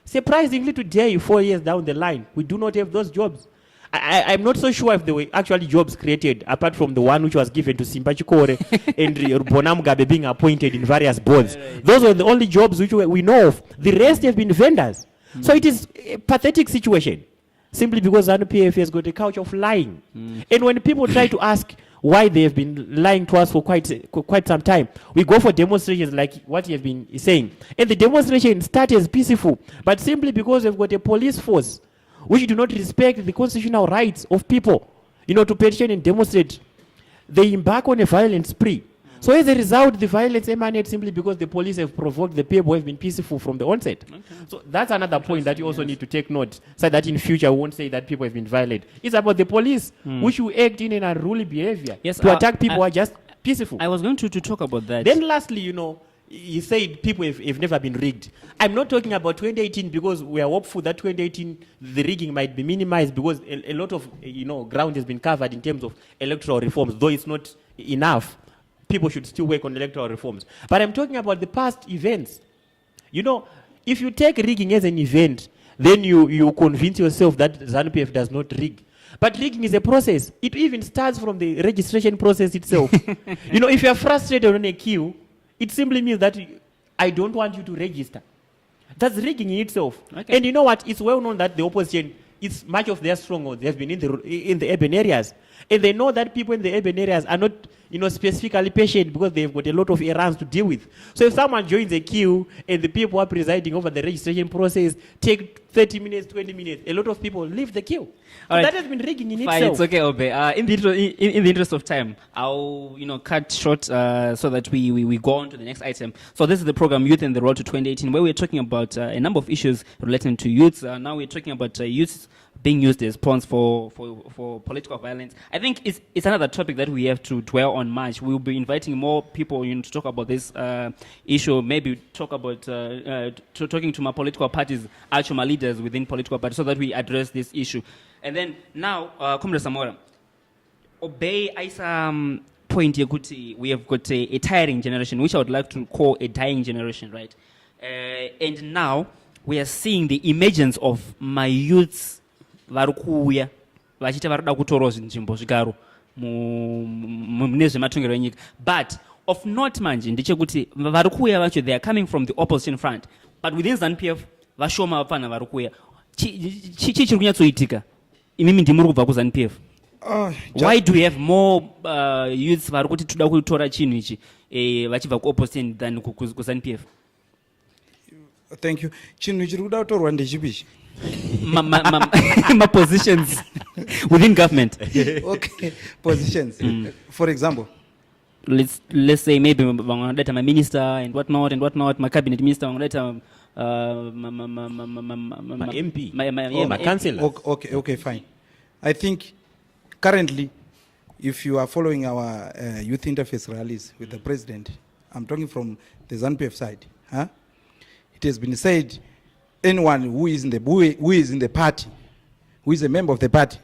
Surprisingly, today, 4 years down the line, we do not have those jobs. I'm not so sure if there were actually jobs created, apart from the one which was given to Simba Chikore and Bona Mugabe being appointed in various boards. Those were the only jobs which we know of. The rest have been vendors. So it is a pathetic situation, simply because Zanu-PF has got a culture of lying. And when people try to ask why they have been lying to us for quite some time, we go for demonstrations like what you have been saying. And the demonstration started as peaceful, but simply because we've got a police force which do not respect the constitutional rights of people, to petition and demonstrate, they embark on a violent spree. So as a result, the violence emanates simply because the police have provoked the people who have been peaceful from the onset. So that's another point that you also need to take note, so that in future we won't say that people have been violent. It's about the police, which will act in an unruly behavior to attack people who are just peaceful. I was going to talk about that. Then lastly, you said people have never been rigged. I'm not talking about 2018 because we are hopeful that 2018 the rigging might be minimized because a lot of ground has been covered in terms of electoral reforms, though it's not enough. People should still work on electoral reforms. But I'm talking about the past events. If you take rigging as an event, then you convince yourself that Zanu-PF does not rig. But rigging is a process. It even starts from the registration process itself. If you are frustrated on a queue, it simply means that I don't want you to register. That's rigging in itself. Okay. And you know what? It's well known that the opposition, it's much of their stronghold. They have been in the urban areas. And they know that people in the urban areas are not, specifically patient because they've got a lot of errands to deal with. So if someone joins a queue and the people who are presiding over the registration process take 30 minutes, 20 minutes, a lot of people leave the queue. So that has been rigging in itself. It's okay, Obe. In the interest of time, I'll cut short so that we go on to the next item. So this is the program Youth and the Road to 2018, where we're talking about a number of issues relating to youths. Now we're talking about youths being used as pawns for political violence. I think it's another topic that we have to dwell on much. We'll be inviting more people to talk about this issue. Maybe talk about talking to my political parties, actually my leaders within political parties, so that we address this issue. And then now, Comrade Samora, obey Isa point yekuti we have got a tiring generation, which I would like to call a dying generation, right? And now we are seeing the emergence of my youths varukuya vachita varuda kutora nzvimbo zvigaro mune zvematongero enyika. But of not manje ndechekuti varukuya vacho they are coming from the opposition front, but within Zanu-PF vashoma vapana varukuya. Chii chiri kunyatsoitika? Imimi ndimuri kubva kuZanu-PF. Why do we have more youths vari kuti toda kutora chinhu ichi vachibva kuopposition than kuZanu-PF? Thank you. Chinhu chiri kuda kutorwa ndechipichi? My positions within government. Okay, positions. For example, let's say maybe my minister and whatnot, my cabinet minister, my MP, my councillor. Okay, fine. I think currently, if you are following our youth interface rallies with the president, I'm talking from the Zanu-PF side. It has been said, anyone who is in the party, who is a member of the party,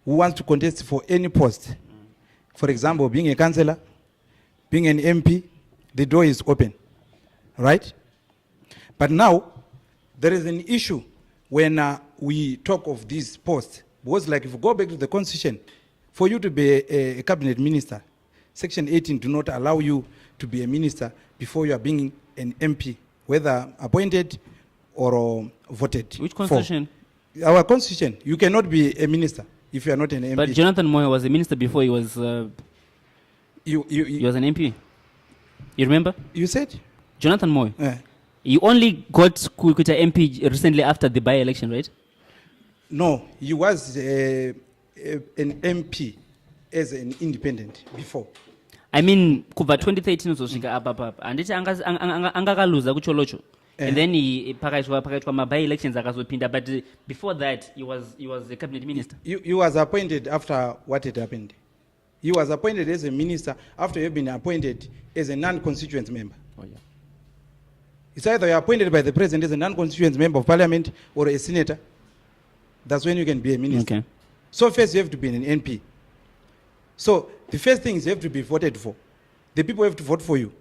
who wants to contest for any post, for example, being a councillor, being an MP, the door is open, right? But now, there is an issue when we talk of these posts, because like if you go back to the constitution, for you to be a cabinet minister, Section 18 do not allow you to be a minister before you are being an MP, whether appointed or voted. Which constitution? Our constitution. You cannot be a minister if you are not an MP. But Jonathan Moyo was a minister before he was. He was an MP. You remember? You said Jonathan Moyo. You only got Kukuta MP recently after the by-election, right? No, he was an MP as an independent before. I mean, kuva 2013 uzosvika apa anditi angakaluza kucholocho. And then he pakaitwa my by-elections akazopinda, but before that he was a cabinet minister. He was appointed after what had happened. He was appointed as a minister after he had been appointed as a non-constituent member. Oh, yeah. It's either you're appointed by the president as a non-constituent member of parliament or a senator. That's when you can be a minister. Okay. So first you have to be an NP. So the first thing is you have to be voted for. The people have to vote for you.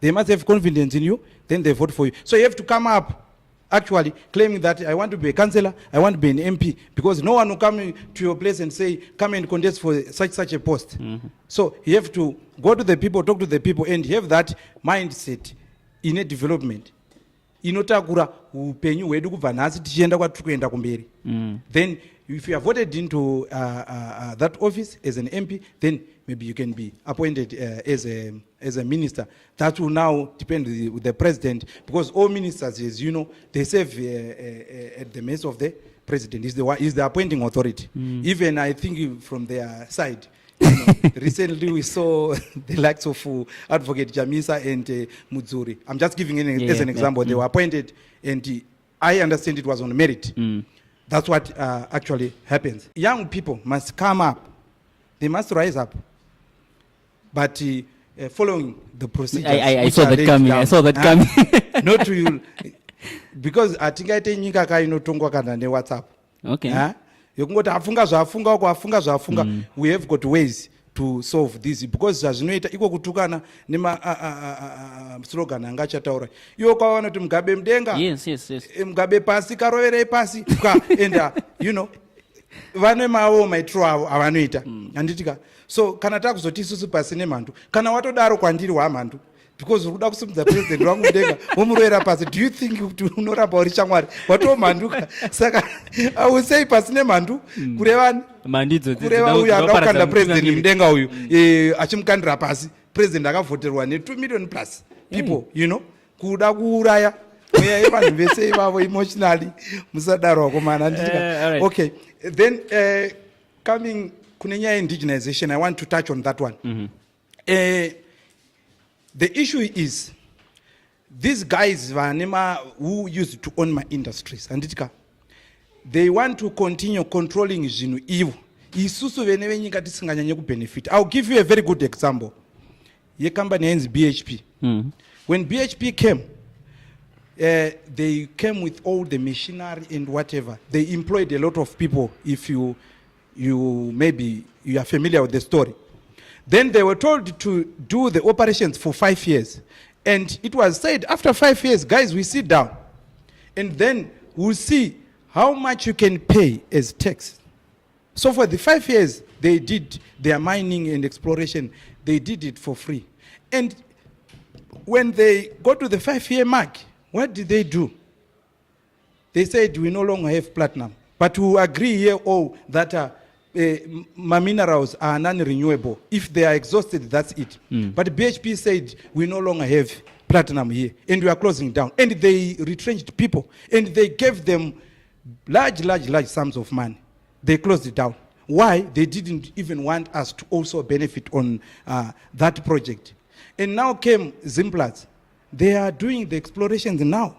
They must have confidence in you, then they vote for you. So you have to come up actually claiming that I want to be a councillor, I want to be an MP, because no one will come to your place and say, come and contest for such a post. So you have to go to the people, talk to the people, and have that mindset in a development. Inotakura upenyu hwedu kubva nhasi tichienda kwatiri kuenda kumberi. Then if you are voted into that office as an MP, then maybe you can be appointed as a minister. That will now depend with the president, because all ministers, as you know, they serve at the mercy of the president. Is the appointing authority. Even I think from their side, you know, recently we saw the likes of Advocate Jamisa and Mudzuri. I'm just giving as an example. They were appointed, and I understand it was on merit. That's what actually happens. Young people must come up. They must rise up. But following the procedures. I saw that coming. I saw that coming. Not to you. Because I think I take nyika kainotongwa kana ne WhatsApp. Okay. Yokungoti afunga zvafunga. We have got ways to solve this, because zvazvinoita iko kutukana nema slogan anga chataura. Iwo kwawana kuti Mugabe mudenga. Yes. Mugabe pasi karoverei pasi and you know vane mawo maitiro avo avanoita handitika. So kana takuzoti isusu pasi nemhandu, kana watodaro kwandiri wamhandu, because uri kuda kusimudza president wangu mudenga womurovera pasi, do you think kuti unoramba uri shamwari watomhanduka? Saka I will say pasi nemhandu kurevani kureva uyu akakanda president mudenga uyu achimukandira pasi, president akavhoterwa ne2 million plus people, you know, kuda kuuraya mweya yevanhu vese ivavo emotionally musadaro wakomana handitika. Okay, then coming kune nyaya indigenization, I want to touch on that one. The issue is these guys who used to own my industries, handitika, they want to continue controlling zvinhu ivo. Isusu vene venyika tisinganyanye kubenefit. I'll give you a very good example. Ye company ends BHP. When BHP came, they came with all the machinery and whatever. They employed a lot of people. If you maybe you are familiar with the story. Then they were told to do the operations for 5 years. And it was said, after 5 years, guys, we sit down. And then we'll see how much you can pay as tax. So for the 5 years, they did their mining and exploration. They did it for free. And when they got to the 5-year mark, what did they do? They said, we no longer have platinum. But we agree here all that minerals are non-renewable. If they are exhausted, that's it. But BHP said, we no longer have platinum here, and we are closing down. And they retrenched people, and they gave them large sums of money. They closed it down. Why? They didn't even want us to also benefit on that project. And now came Zimplats. They are doing the explorations now,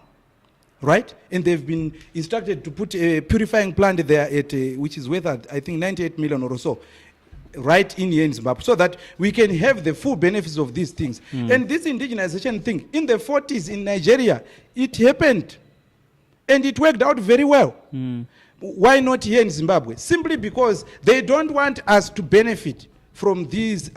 right? And they've been instructed to put a purifying plant there at which is worth, I think, 98 million or so, right in here in Zimbabwe, so that we can have the full benefits of these things. And this indigenization thing, in the 40s in Nigeria, it happened. And it worked out very well. Why not here in Zimbabwe? Simply because they don't want us to benefit from these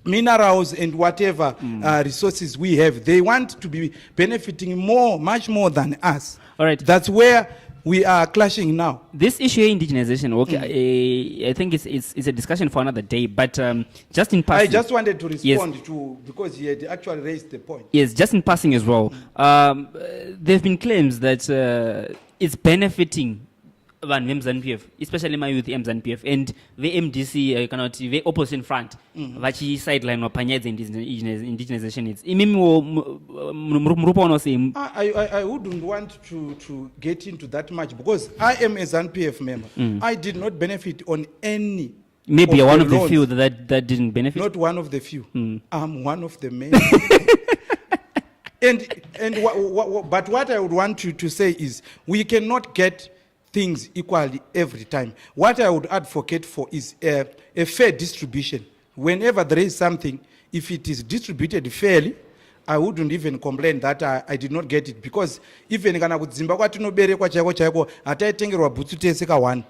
minerals and whatever resources we have. They want to be benefiting much more than us. All right. That's where we are clashing now. This issue of indigenization, okay, I think it's a discussion for another day, but just in passing. I just wanted to respond to, because he had actually raised the point. Yes, just in passing as well. There have been claims that it's benefiting Zanu-PF, especially my youth Zanu-PF, and the MDC cannot the opposition front vachi sideline or panyadze indigenization is I wouldn't want to get into that much, because I am a Zanu-PF member. I did not benefit on any. Maybe one of the few that didn't benefit. Not one of the few. I'm one of the many. But what I would want you to say is, we cannot get things equally every time. What I would advocate for is a fair distribution. Whenever there is something, if it is distributed fairly, I wouldn't even complain that I did not get it, because even kana kudzimba kwatinoberekwa chaiko chaiko hataitengerwa bhutsu tese ka1.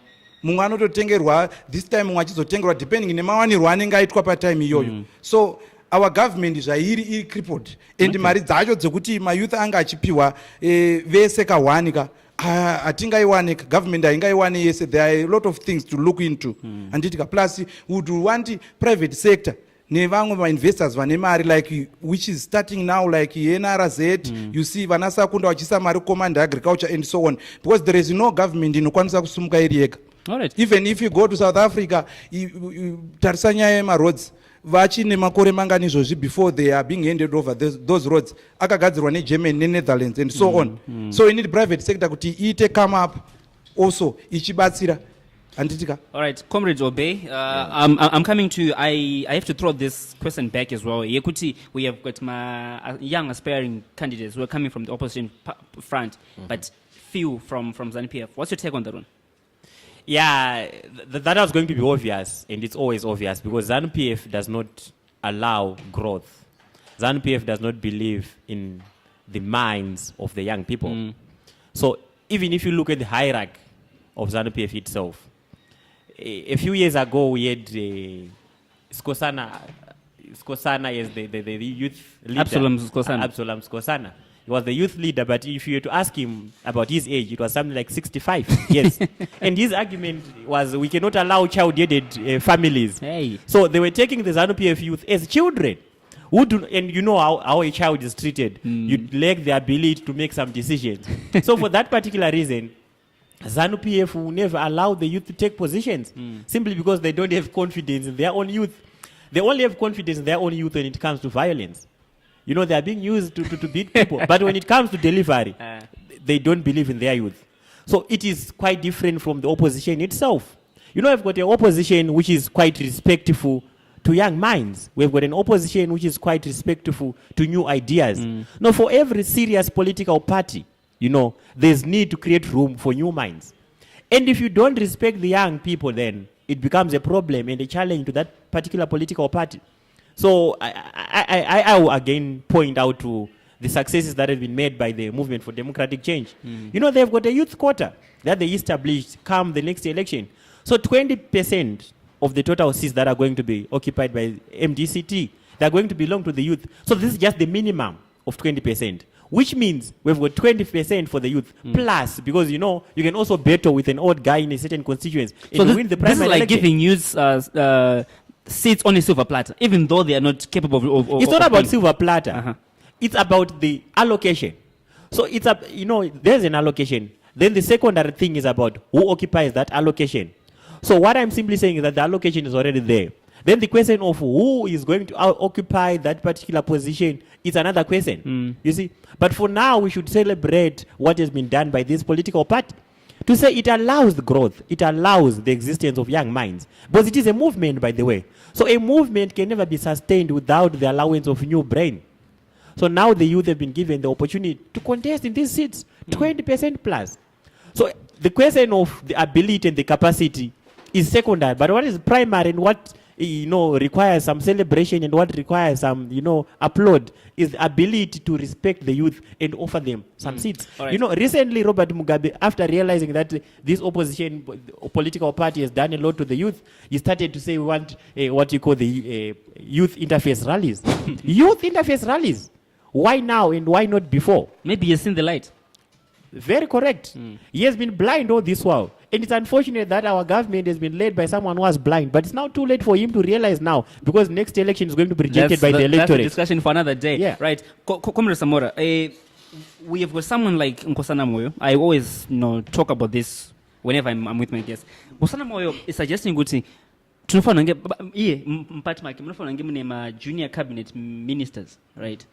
Mumwe anototengerwa this time, mumwe achizotengerwa depending nemawanirwo anenge aitwa patime iyoyo. So our government iri crippled, and mari dzacho dzekuti mayouth anga achipiwa vese ka1 ka hatingaiwane, government haingaiwane yese. There are a lot of things to look into. Anditika plus would want private sector nevamwe investors vane mari, like which is starting now, like NRZ. You see vanasakunda vachisa mari command agriculture and so on, because there is no government inokwanisa kusumuka iri yega. Even if you go to South Africa, tarisa nyaya yemaroads, vachine makore mangani izvozvi before they are being handed over those roads akagadzirwa neGermany neNetherlands and so on. So you need private sector kuti iite come up also ichibatsira. All right, Comrade Obey, I'm coming to you. I have to throw this question back as well. Yekuti, we have got my young aspiring candidates who are coming from the opposition front, but few from Zanu-PF. What's your take on that one? Yeah, that was going to be obvious, and it's always obvious, because Zanu-PF does not allow growth. Zanu-PF does not believe in the minds of the young people. So even if you look at the hierarchy of Zanu-PF itself, a few years ago we had Skosana is the youth leader. Absalom Skosana. He was the youth leader, but if you were to ask him about his age, it was something like 65 years. And his argument was, we cannot allow child-headed families. Hey. So they were taking the Zanu-PF youth as children. And you know how a child is treated. You lack the ability to make some decisions. So for that particular reason, Zanu-PF will never allow the youth to take positions, simply because they don't have confidence in their own youth. They only have confidence in their own youth when it comes to violence. You know, they are being used to beat people. But when it comes to delivery, they don't believe in their youth. So it is quite different from the opposition itself. You know, we've got an opposition which is quite respectful to young minds. We've got an opposition which is quite respectful to new ideas. Now, for every serious political party, you know, there's need to create room for new minds. And if you don't respect the young people, then it becomes a problem and a challenge to that particular political party. So I will again point out to the successes that have been made by the Movement for Democratic Change. You know, they've got a youth quota that they established come the next election. So 20% of the total seats that are going to be occupied by MDCT, they're going to belong to the youth. So this is just the minimum of 20%, which means we've got 20% for the youth plus, because, you know, you can also battle with an old guy in a certain constituency. So win the primary election. Giving youth seats on a silver platter, even though they are not capable of it's not about silver platter. It's about the allocation. So it's you know, there's an allocation. Then the secondary thing is about who occupies that allocation. So what I'm simply saying is that the allocation is already there. Then the question of who is going to occupy that particular position is another question. You see, but for now we should celebrate what has been done by this political party. To say it allows the growth, it allows the existence of young minds. But it is a movement, by the way. So a movement can never be sustained without the allowance of new brain. So now the youth have been given the opportunity to contest in these seats, 20% plus. So the question of the ability and the capacity is secondary. But what is primary and what, you know, requires some celebration and what requires some, you know, applaud is the ability to respect the youth and offer them some seats. Right. You know, recently Robert Mugabe, after realizing that this opposition political party has done a lot to the youth, he started to say we want what you call the youth interface rallies. Youth interface rallies. Why now and why not before? Maybe he's seen the light. Very correct. He has been blind all this while. And it's unfortunate that our government has been led by someone who was blind. But it's now too late for him to realize now, because next election is going to be rejected by the electorate. That's a discussion for another day. Yeah. Right. Comrade Samora, we have got someone like Nkosana Moyo. I always, you know, talk about this whenever I'm with my guests. Nkosana Moyo is suggesting good thing. Junior cabinet ministers, right?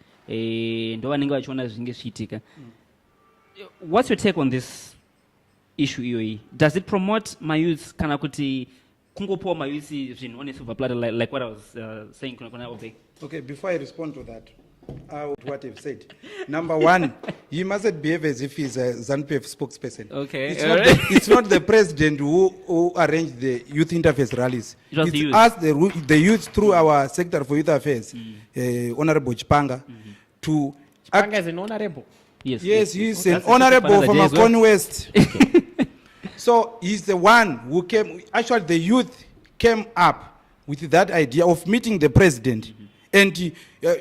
What's your take on this issue, EOE? Does it promote my youth? Can I kungopo my youth on a silver platter, like what I was saying? Okay, before I respond to that, what you've said. Number one, he mustn't behave as if he's a Zanu-PF spokesperson. Okay. It's not the president who arranged the youth interface rallies. It's us, the youth, through our Secretary for Youth Affairs, Honorable Chipanga, to Chipanga is an honorable. Yes. yes, he's an That's a honorable another from day as well. Makoni West. So he's the one who came, actually the youth came up with that idea of meeting the president. And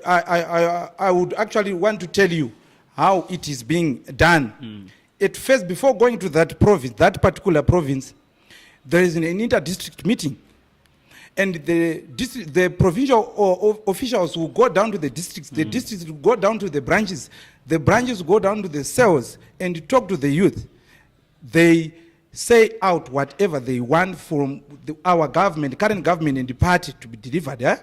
I would actually want to tell you how it is being done. At first, before going to that province, that particular province, there is an inter-district meeting. And the provincial officials will go down to the districts, the districts will go down to the branches will go down to the cells and talk to the youth. They say out whatever they want from our government, current government and the party to be delivered.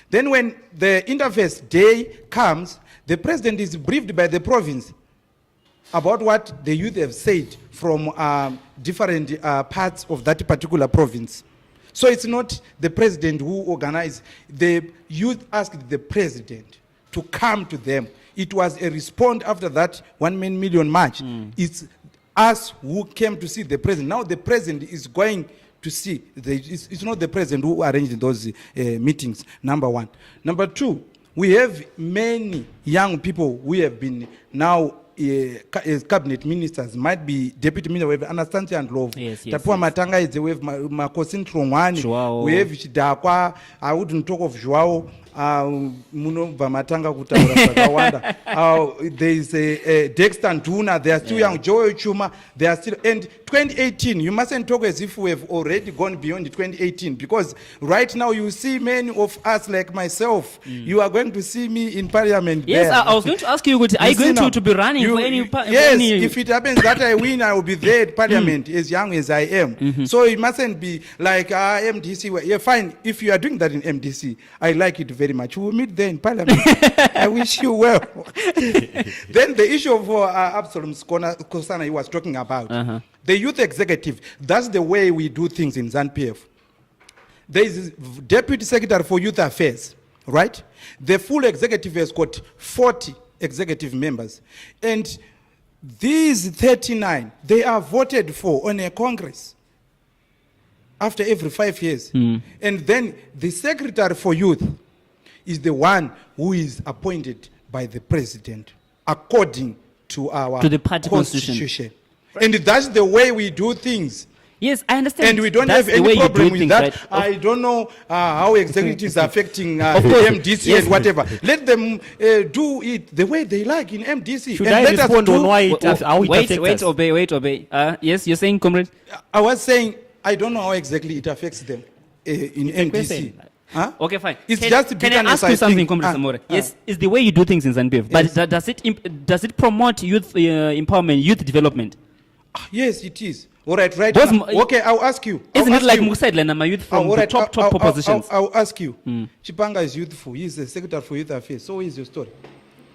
Then when the interface day comes, the president is briefed by the province about what the youth have said from different parts of that particular province. So it's not the president who organized. The youth asked the president to come to them. It was a response after that 1 million march. It's us who came to see the president. Now the president is going to see. It's not the president who arranged those meetings, number one. Number two, we have many young people who have been now as cabinet ministers, might be deputy minister, we have Anastasia and Love. Tapua Matanga is we have Makosin Trongwani, we have Chidakwa, I wouldn't talk of Joao, Muno Vamatanga Kutawanda. There is a Dexter and Tuna, they are still young, Joe Chuma, they are still, and 2018, you mustn't talk as if we have already gone beyond 2018, because right now you see many of us like myself, you are going to see me in parliament. Yes, there. I was going to ask you, are you going to be running for any yes, if it happens that I win, I will be there at parliament as young as I am. So it mustn't be like MDC. Yeah, fine. If you are doing that in MDC, I like it very much. We will meet there in parliament. I wish you well. Then the issue of Absalom Kosana he was talking about. The youth executive, that's the way we do things in Zanu-PF. There is deputy secretary for youth affairs, right? The full executive has got 40 executive members. And these 39, they are voted for on a congress after every 5 years. And then the secretary for youth is the one who is appointed by the president according to our the party constitution. And that's the way we do things. Yes, I understand. And we don't That's have the way any you problem do with things, that. right? I don't know how executives are affecting MDC and whatever. Let them do it the way they like in MDC. Should and I let us respond do, on why it how it affects us? Obey. Yes, you're saying, comrade? I was saying, I don't know how exactly it affects them in MDC. Huh? Okay, fine. It's can, just can I ask you something, Comrade Samora? Yes, it's the way you do things in Zanu-PF. But does it promote youth empowerment, youth development? Yes, it is. All right, right. Those Now, okay, I'll ask you. Isn't I'll it like ask you. Musaid Lenama youth from All the right, top positions? I'll ask you. Chipanga is youthful. He's the secretary for youth affairs. So is your story?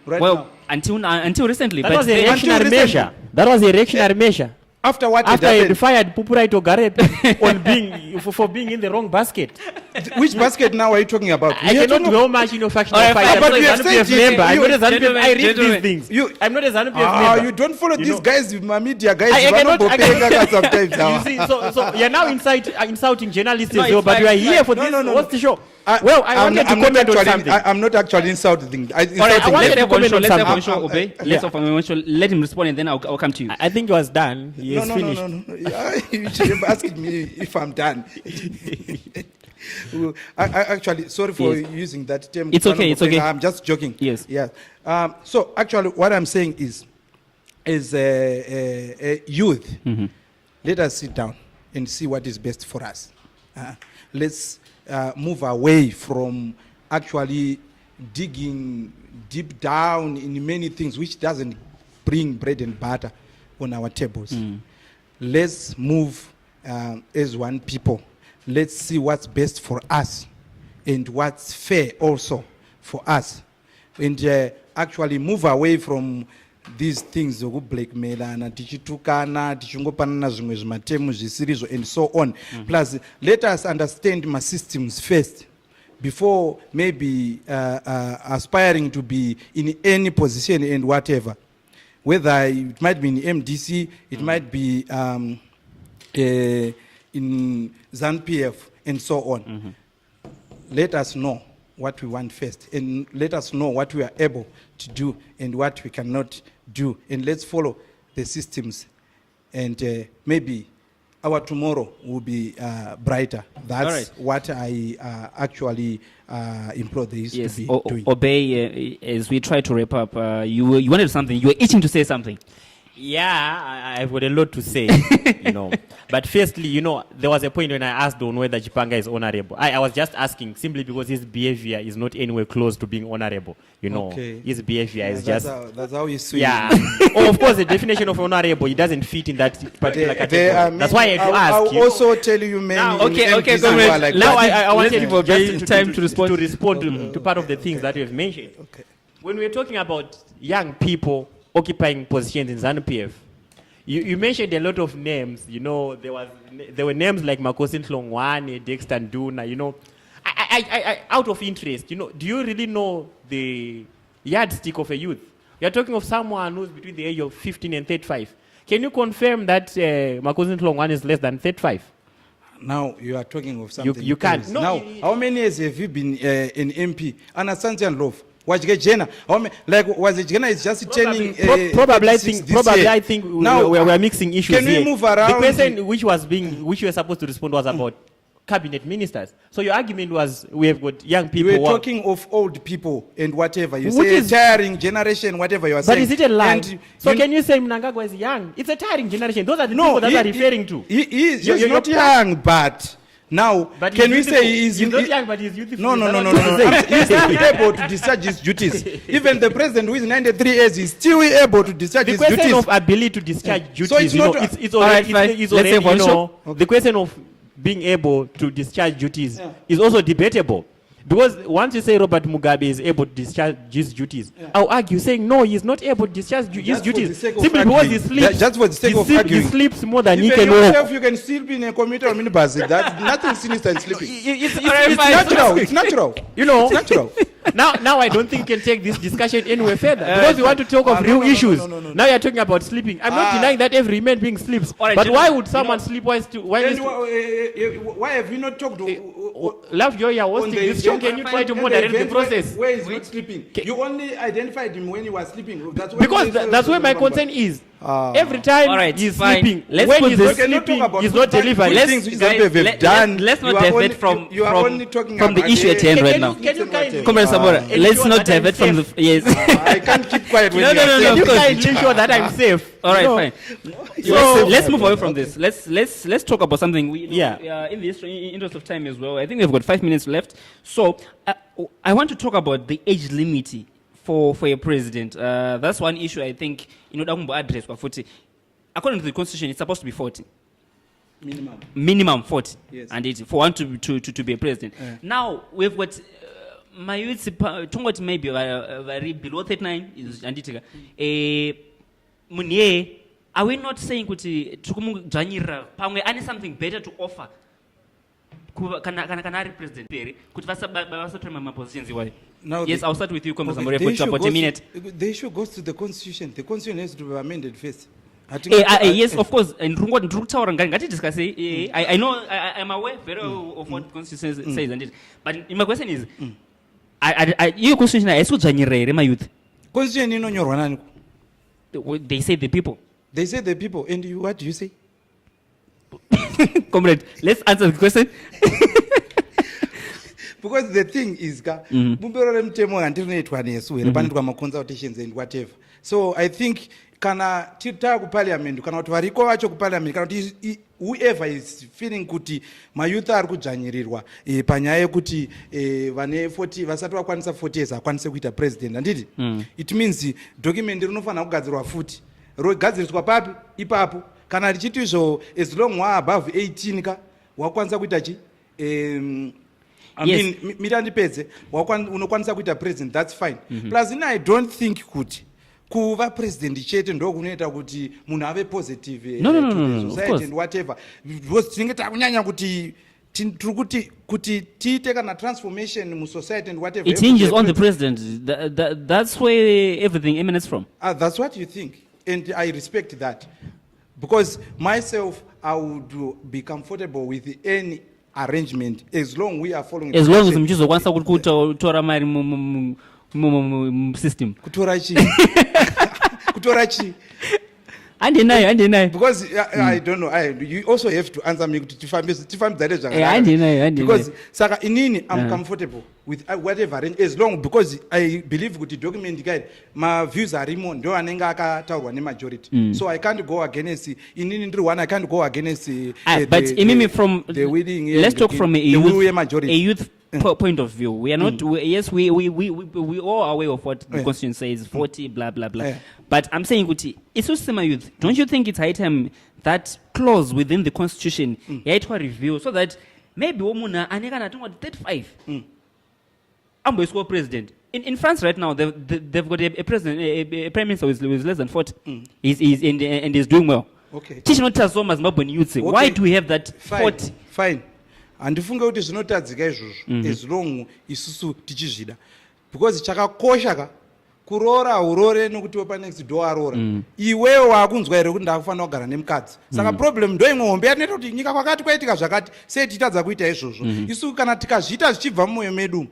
Right Well, now. until recently. That but was a they- reactionary measure. That was a reactionary measure. After what After happened? he fired Pupurai Togare on being for being in the wrong basket. Which basket now are you talking about? I cannot go much in your factional All right, fight. fine, I'm but not a you have Zanu-PF said it. member. I'm You- not a Zanu-PF. Gentlemen, I read these gentlemen. things. I'm not a Zanu-PF member. You don't follow You these know. guys, my media guys. I cannot. Sometimes. You see, so you're now insulting journalists No, as well, it's but fine, you are it's here fine. for No, this. no, no, What's no. the show? I wanted to comment on something. I'm not actually insulting. All right, I wanted Let to him comment on let's have something. one show, Obey. Let's have one show. Let him respond and then I'll come to you. I think it was done. He is No. finished. You should have asked me if I'm done. I actually, sorry for using that term. It's okay, it's okay. I'm just joking. Yes. Yeah. So actually, what I'm saying is youth, let us sit down and see what is best for us. Let's move away from actually digging deep down in many things which doesn't bring bread and butter on our tables. Let's move as one people. Let's see what's best for us and what's fair also for us. And actually move away from these things of blackmailana, tichitukana, tichungopanana zvimwe zvimatemu zvisirizo and so on. Plus, let us understand my systems first before maybe aspiring to be in any position and whatever. Whether it might be in MDC, it might be in Zanu-PF and so on. Let us know what we want first, and let us know what we are able to do and what we cannot do, and let's follow the systems, and maybe our tomorrow will be brighter. That's right. what I actually implore the youth Yes, to be doing. Obey, as we try to wrap up, you wanted something, you were itching to say something. Yeah, I've got a lot to say, you know. But firstly, there was a point when I asked on whether Chipanga is honorable. I was just asking simply because his behavior is not anywhere close to being honorable. Okay. His behavior is that's just... that's how you see. Yeah. Of course, the definition of honorable, it doesn't fit in that particular category. That's why I had to ask I'll you. also tell you many. Now, in MPs who comrade, are like Now that. I want let's give Obey time to respond. to part of the things that you have mentioned. Okay. When we're talking about young people occupying positions in Zanu-PF, you mentioned a lot of names. There were names like Makosi Nhlongwane, Dexter Nduna. I out of interest, do you really know the yardstick of a youth? You're talking of someone who's between the age of 15 and 35. Can you confirm that Makosi Nhlongwane is less than 35? Now you are talking of something. You can't. else. No, Now, how many years have you been in MP? Anasanti and Love. Jena? Jena is just turning. Probably, I 36 think. this Probably, year. I think Now, we are mixing issues can we here. move around? The question which you were supposed to respond was about cabinet ministers. So your argument was we have got young people. You were talking of old people and whatever. You Which say is- tiring generation, whatever you are saying. But is it a lie? And So you- can you say Mnangagwa is young? It's a tiring generation. Those are the No, people that he- are referring to. He's You're not pro- young, but now But can we he's say youthful. he's not young, but he's youthful. No. Is that what you're saying? He's still able to discharge his duties. Even the president who is 93 years is still able to discharge The his question duties. of ability to discharge duties, So it's not- it's All right, already, fine. it's Let's already, say one shot. the question of being able to discharge duties Yeah. is also debatable. Because once you say Robert Mugabe is able to discharge his duties, I'll argue saying no, he's not able to discharge his Just for the duties. sake of Simply because he arguing. sleeps. Just for the sake of he arguing. sleeps more than he Even can walk. yourself, you can still be in a commuter or minibus. That's nothing sinister in sleeping. It's Natural. It's natural. It's natural. Now I don't think we can take this discussion anywhere further because we want to talk of no, real no, no, issues. no. Now you're talking about sleeping. I'm not denying that every human being sleeps. All right, But why gentlemen, would someone sleep while Why have you not talked to? Lovejoy, you're on hosting the this show? event- Can you try to on the moderate the event process? Where he's not sleeping. You only identified him when he was sleeping. That's why Because that's where my concern is. Every time All right, he's fine. sleeping, Let's when put he's this- not We cannot sleeping, talk about he's not good delivering. things Let's- which guys, Zanupf have done. let's not You are divert only- from- you are from- only talking from the about issue at hand Can right you- now. Can you kindly Comrade Samora, ensure let's not that I'm divert from the safe? yes. I can't keep quiet when No, you no, are no, saying Can you because- kindly ensure that I'm safe? All right, No. fine. So- Let's move away from this. Let's talk about something. Yeah. In the interest of time as well. I think we've got 5 minutes left. So I want to talk about the age limit for a president. That's one issue I think address kwa futhi. According to the constitution, it's supposed to be 40. Minimum 40. Yes. And it for one to be a president. Yeah. Now we've got my youth tongoti maybe very below 39 is anditika. Munye, are we not saying kuti tukumudzvanyirira pamwe ane something better to offer kana ari president peri kuti vasatora mapositions iwayo? Now Yes, the- I'll start with you, Comrade Okay, Samora, the for issue about a goes minute. the issue goes to the constitution. The constitution has to be amended first. Yes, of course. And I know, I'm aware very well of what constitution says, and it. But my question is, your constitution is what my youth. Constitution inonyorwa nani? They say the people. They say the people, and you, what do you say? Comrade, let's answer the question. Because the thing is, bumbiro remutemo handinoitwa nesu here panoitwa maconsultations and whatever. So I think kana tiri kuparliament kana kuti variko vacho kuparliament kana kuti whoever is feeling kuti mayouth ari kudzvanyirirwa panyaya yekuti vane 40 vasati vakwanisa 40 years akwanise kuita president handiti. It means document rinofanira kugadzirwa futi rogadziriswa papi ipapo kana richiti izvo as long wa above 18 ka wakwanisa kuita chi Yes. mirandipedze unokwanisa kuita president, that's fine. Plus I don't think kuti kuva president chete ndo kunoita kuti munhu ave positive No, to no, the no, of society course. and whatever, because tinenge takunyanya kuti tiri kuti tiite kana transformation musociety and whatever. It hinges on the president. That's where everything emanates from. That's what you think, and I respect that, because myself I would be comfortable with any arrangement as long we are following as long as mchizokwanisa kutora mari system kutora chi handinayo because I don't know you also have to answer me kuti tifambidzane zvakanaka because saka inini I'm comfortable with whatever arrange as long because I believe kuti document kai ma views arimo ndo anenge akataurwa ne majority so I can't go against inini ndiri one I can't go against but imimi from the willing let's talk from a youth Mm. point of view. We are not. Yes, we all are aware of what the Constitution says. 40, blah blah blah. But I'm saying, Guti, it's so similar youth. Don't you think it's high time that clause within the Constitution to review so that maybe Omuna Anegana 35. I'm going to go president. In France right now, they've got a president, a prime minister who is less than 40. He's and he's doing well. Okay. Why do we have that 40? Fine. Handifunge kuti zvinotadzika izvozvo as long isusu tichizvida because chakakosha kuroora urore nokuti panext door aroora iwewe wakunzwa here kuti ndakufanira kugara nemukadzi saka problem ndo imwe hombe yatinoita kuti nyika kwakati kwaitika zvakati sei titadza kuita izvozvo isusu kana tikazviita zvichibva mumwoyo medu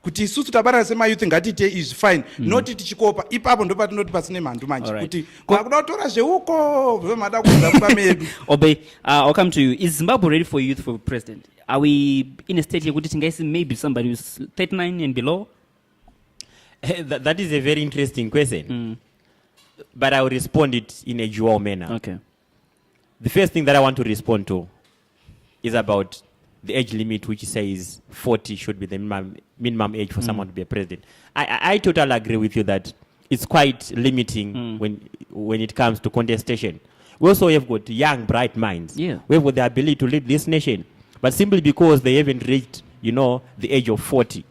kuti isusu tabatana semayouth ngatiite is fine noti tichikopa ipapo ndo patinoti pasine mhandu manje kuti kwakuda kutora zveuko vemada kuudza kuba medu Obey, I'll come to you. Is Zimbabwe ready for youth for president? Are we in a state here where maybe somebody who's 39 and below? That is a very interesting question. But I will respond it in a dual manner. Okay. The first thing that I want to respond to is about the age limit, which says 40 should be the minimum age for someone to be a president. I totally agree with you that it's quite limiting when it comes to contestation. We also have got young, bright minds. Yeah. We have got the ability to lead this nation. But simply because they haven't reached, the age of 40,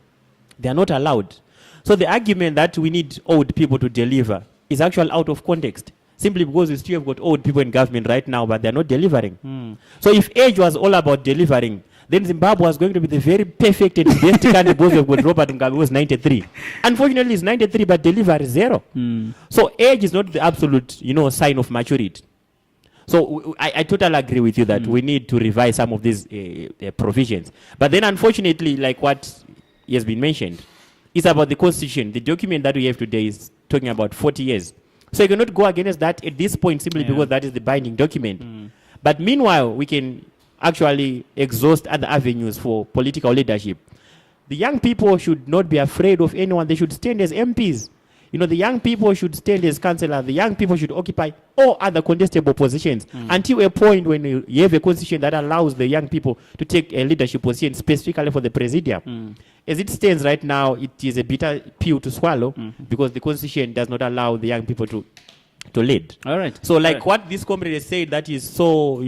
they are not allowed. So the argument that we need old people to deliver is actually out of context. Simply because we still have got old people in government right now, but they're not delivering. So if age was all about delivering, then Zimbabwe was going to be the very perfect and best country because we've got Robert Mugabe was 93. Unfortunately, he's 93, but delivery is 0. So age is not the absolute, sign of maturity. So I totally agree with you that we need to revise some of these provisions. But then unfortunately, like what has been mentioned, it's about the Constitution. The document that we have today is talking about 40 years. So you cannot go against that at this point simply because that is the binding document. But meanwhile, we can actually exhaust other avenues for political leadership. The young people should not be afraid of anyone. They should stand as MPs. The young people should stand as councillors. The young people should occupy all other contestable positions until a point when you have a constitution that allows the young people to take a leadership position specifically for the presidium. As it stands right now, it is a bitter pill to swallow because the constitution does not allow the young people to lead. All right. So like what this comrade has said, that is so,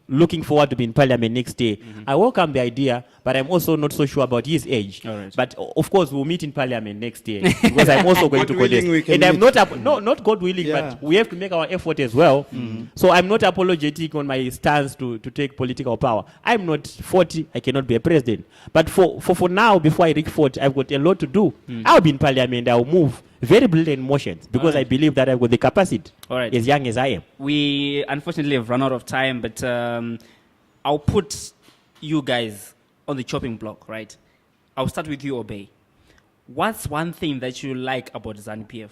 looking forward to be in parliament next year. I welcome the idea, but I'm also not so sure about his age. All right. But of course, we'll meet in parliament next year because I'm also going to contest. And I'm not God willing, but we have to make our effort as well. So I'm not apologetic on my stance to take political power. I'm not 40, I cannot be a president. But for now, before I reach 40, I've got a lot to do. I'll be in parliament, I'll move very brilliant motions because I believe that I've got the capacity as young as I am. We unfortunately have run out of time, but I'll put you guys on the chopping block, right? I'll start with you, Obey. What's one thing that you like about Zanu-PF?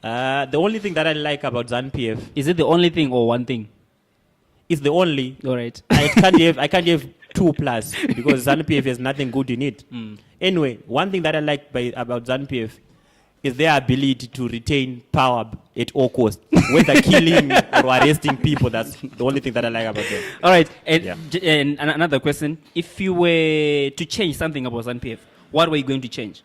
The only thing that I like about Zanu-PF... Is it the only thing or one thing? It's the only. All right. I can't have 2+ because Zanu-PF has nothing good in it. Anyway, one thing that I like about Zanu-PF is their ability to retain power at all costs, whether killing or arresting people. That's the only thing that I like about them. All right. And another question. If you were to change something about Zanu-PF, what were you going to change?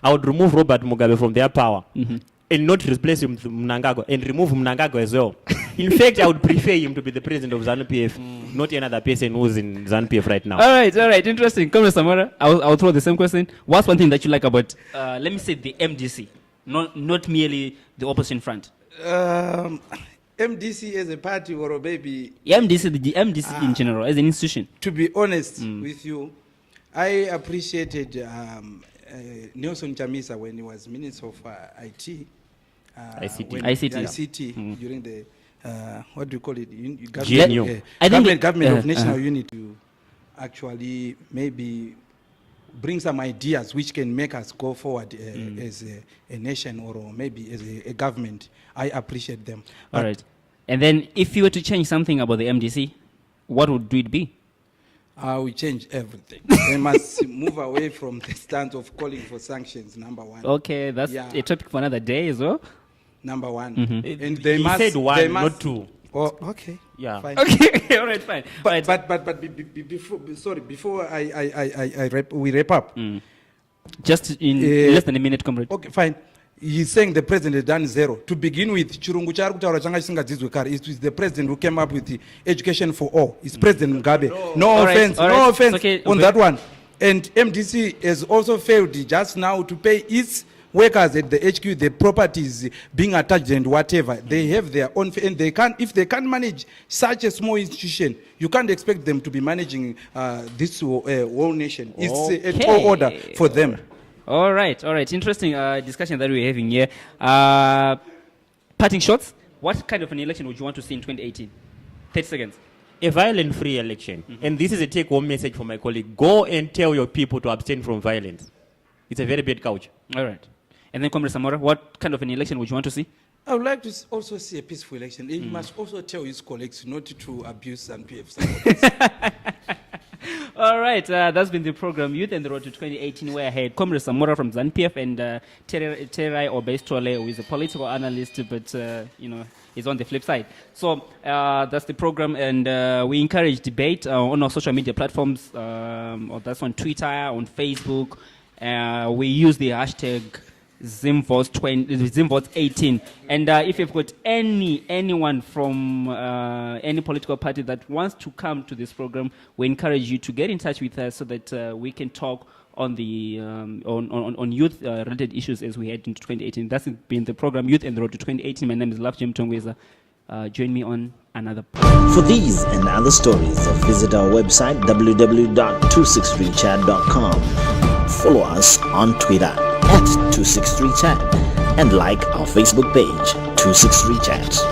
I would remove Robert Mugabe from their power and not replace him with Mnangagwa and remove Mnangagwa as well. In fact, I would prefer him to be the president of Zanu-PF, not another person who's in Zanu-PF right now. All right. Interesting. Come on, Samora. I'll throw the same question. What's one thing that you like about, let me say, the MDC, not merely the opposition front? MDC as a party or a baby? The MDC in general, as an institution. To be honest with you, I appreciated Nelson Chamisa when he was Minister of IT. ICT during the what do you call it? GNU. Government of National Unity to actually maybe bring some ideas which can make us go forward as a nation or maybe as a government. I appreciate them. All right. And then if you were to change something about the MDC, what would it be? We change everything. They must move away from the stance of calling for sanctions, number one. Okay, that's a topic for another day as well. Number one. And they said one, not two. Oh, okay. Yeah. Fine. Okay, all right, fine. But before we wrap up. Just in less than a minute, comrade. Okay, fine. He's saying the president has done zero. To begin with, chirungu chari kutaura changa chisingadzizwe kare. It was the president who came up with the education for all. It's President Mugabe. No offense, no offense on that one. And MDC has also failed just now to pay its workers at the HQ, the properties being attached and whatever. They have their own, and they can't. If they can't manage such a small institution, you can't expect them to be managing this whole nation. It's a tall order for them. All right. Interesting discussion that we're having here. Parting shots. What kind of an election would you want to see in 2018? 30 seconds. A violent-free election. And this is a take-home message for my colleague. Go and tell your people to abstain from violence. It's a very bad culture. All right. And then, Comrade Samora, what kind of an election would you want to see? I would like to also see a peaceful election. He must also tell his colleagues not to abuse Zanu-PF supporters. All right, that's been the program Youth and the Road to 2018, where I had Comrade Samora from Zanu-PF and Tererai or Sithole, who is a political analyst, but is on the flip side. So that's the program, and we encourage debate on our social media platforms. Or that's on Twitter, on Facebook. We use the hashtag Zimvotes18. And if you've got anyone from any political party that wants to come to this program, we encourage you to get in touch with us so that we can talk on the on youth related issues as we head into 2018. That's been the program Youth and the Road to 2018. My name is Lovejoy Mutongwiza. Join me on another program. For these and other stories, visit our website www.263chat.com. Follow us on Twitter @263chat and like our Facebook page 263chat.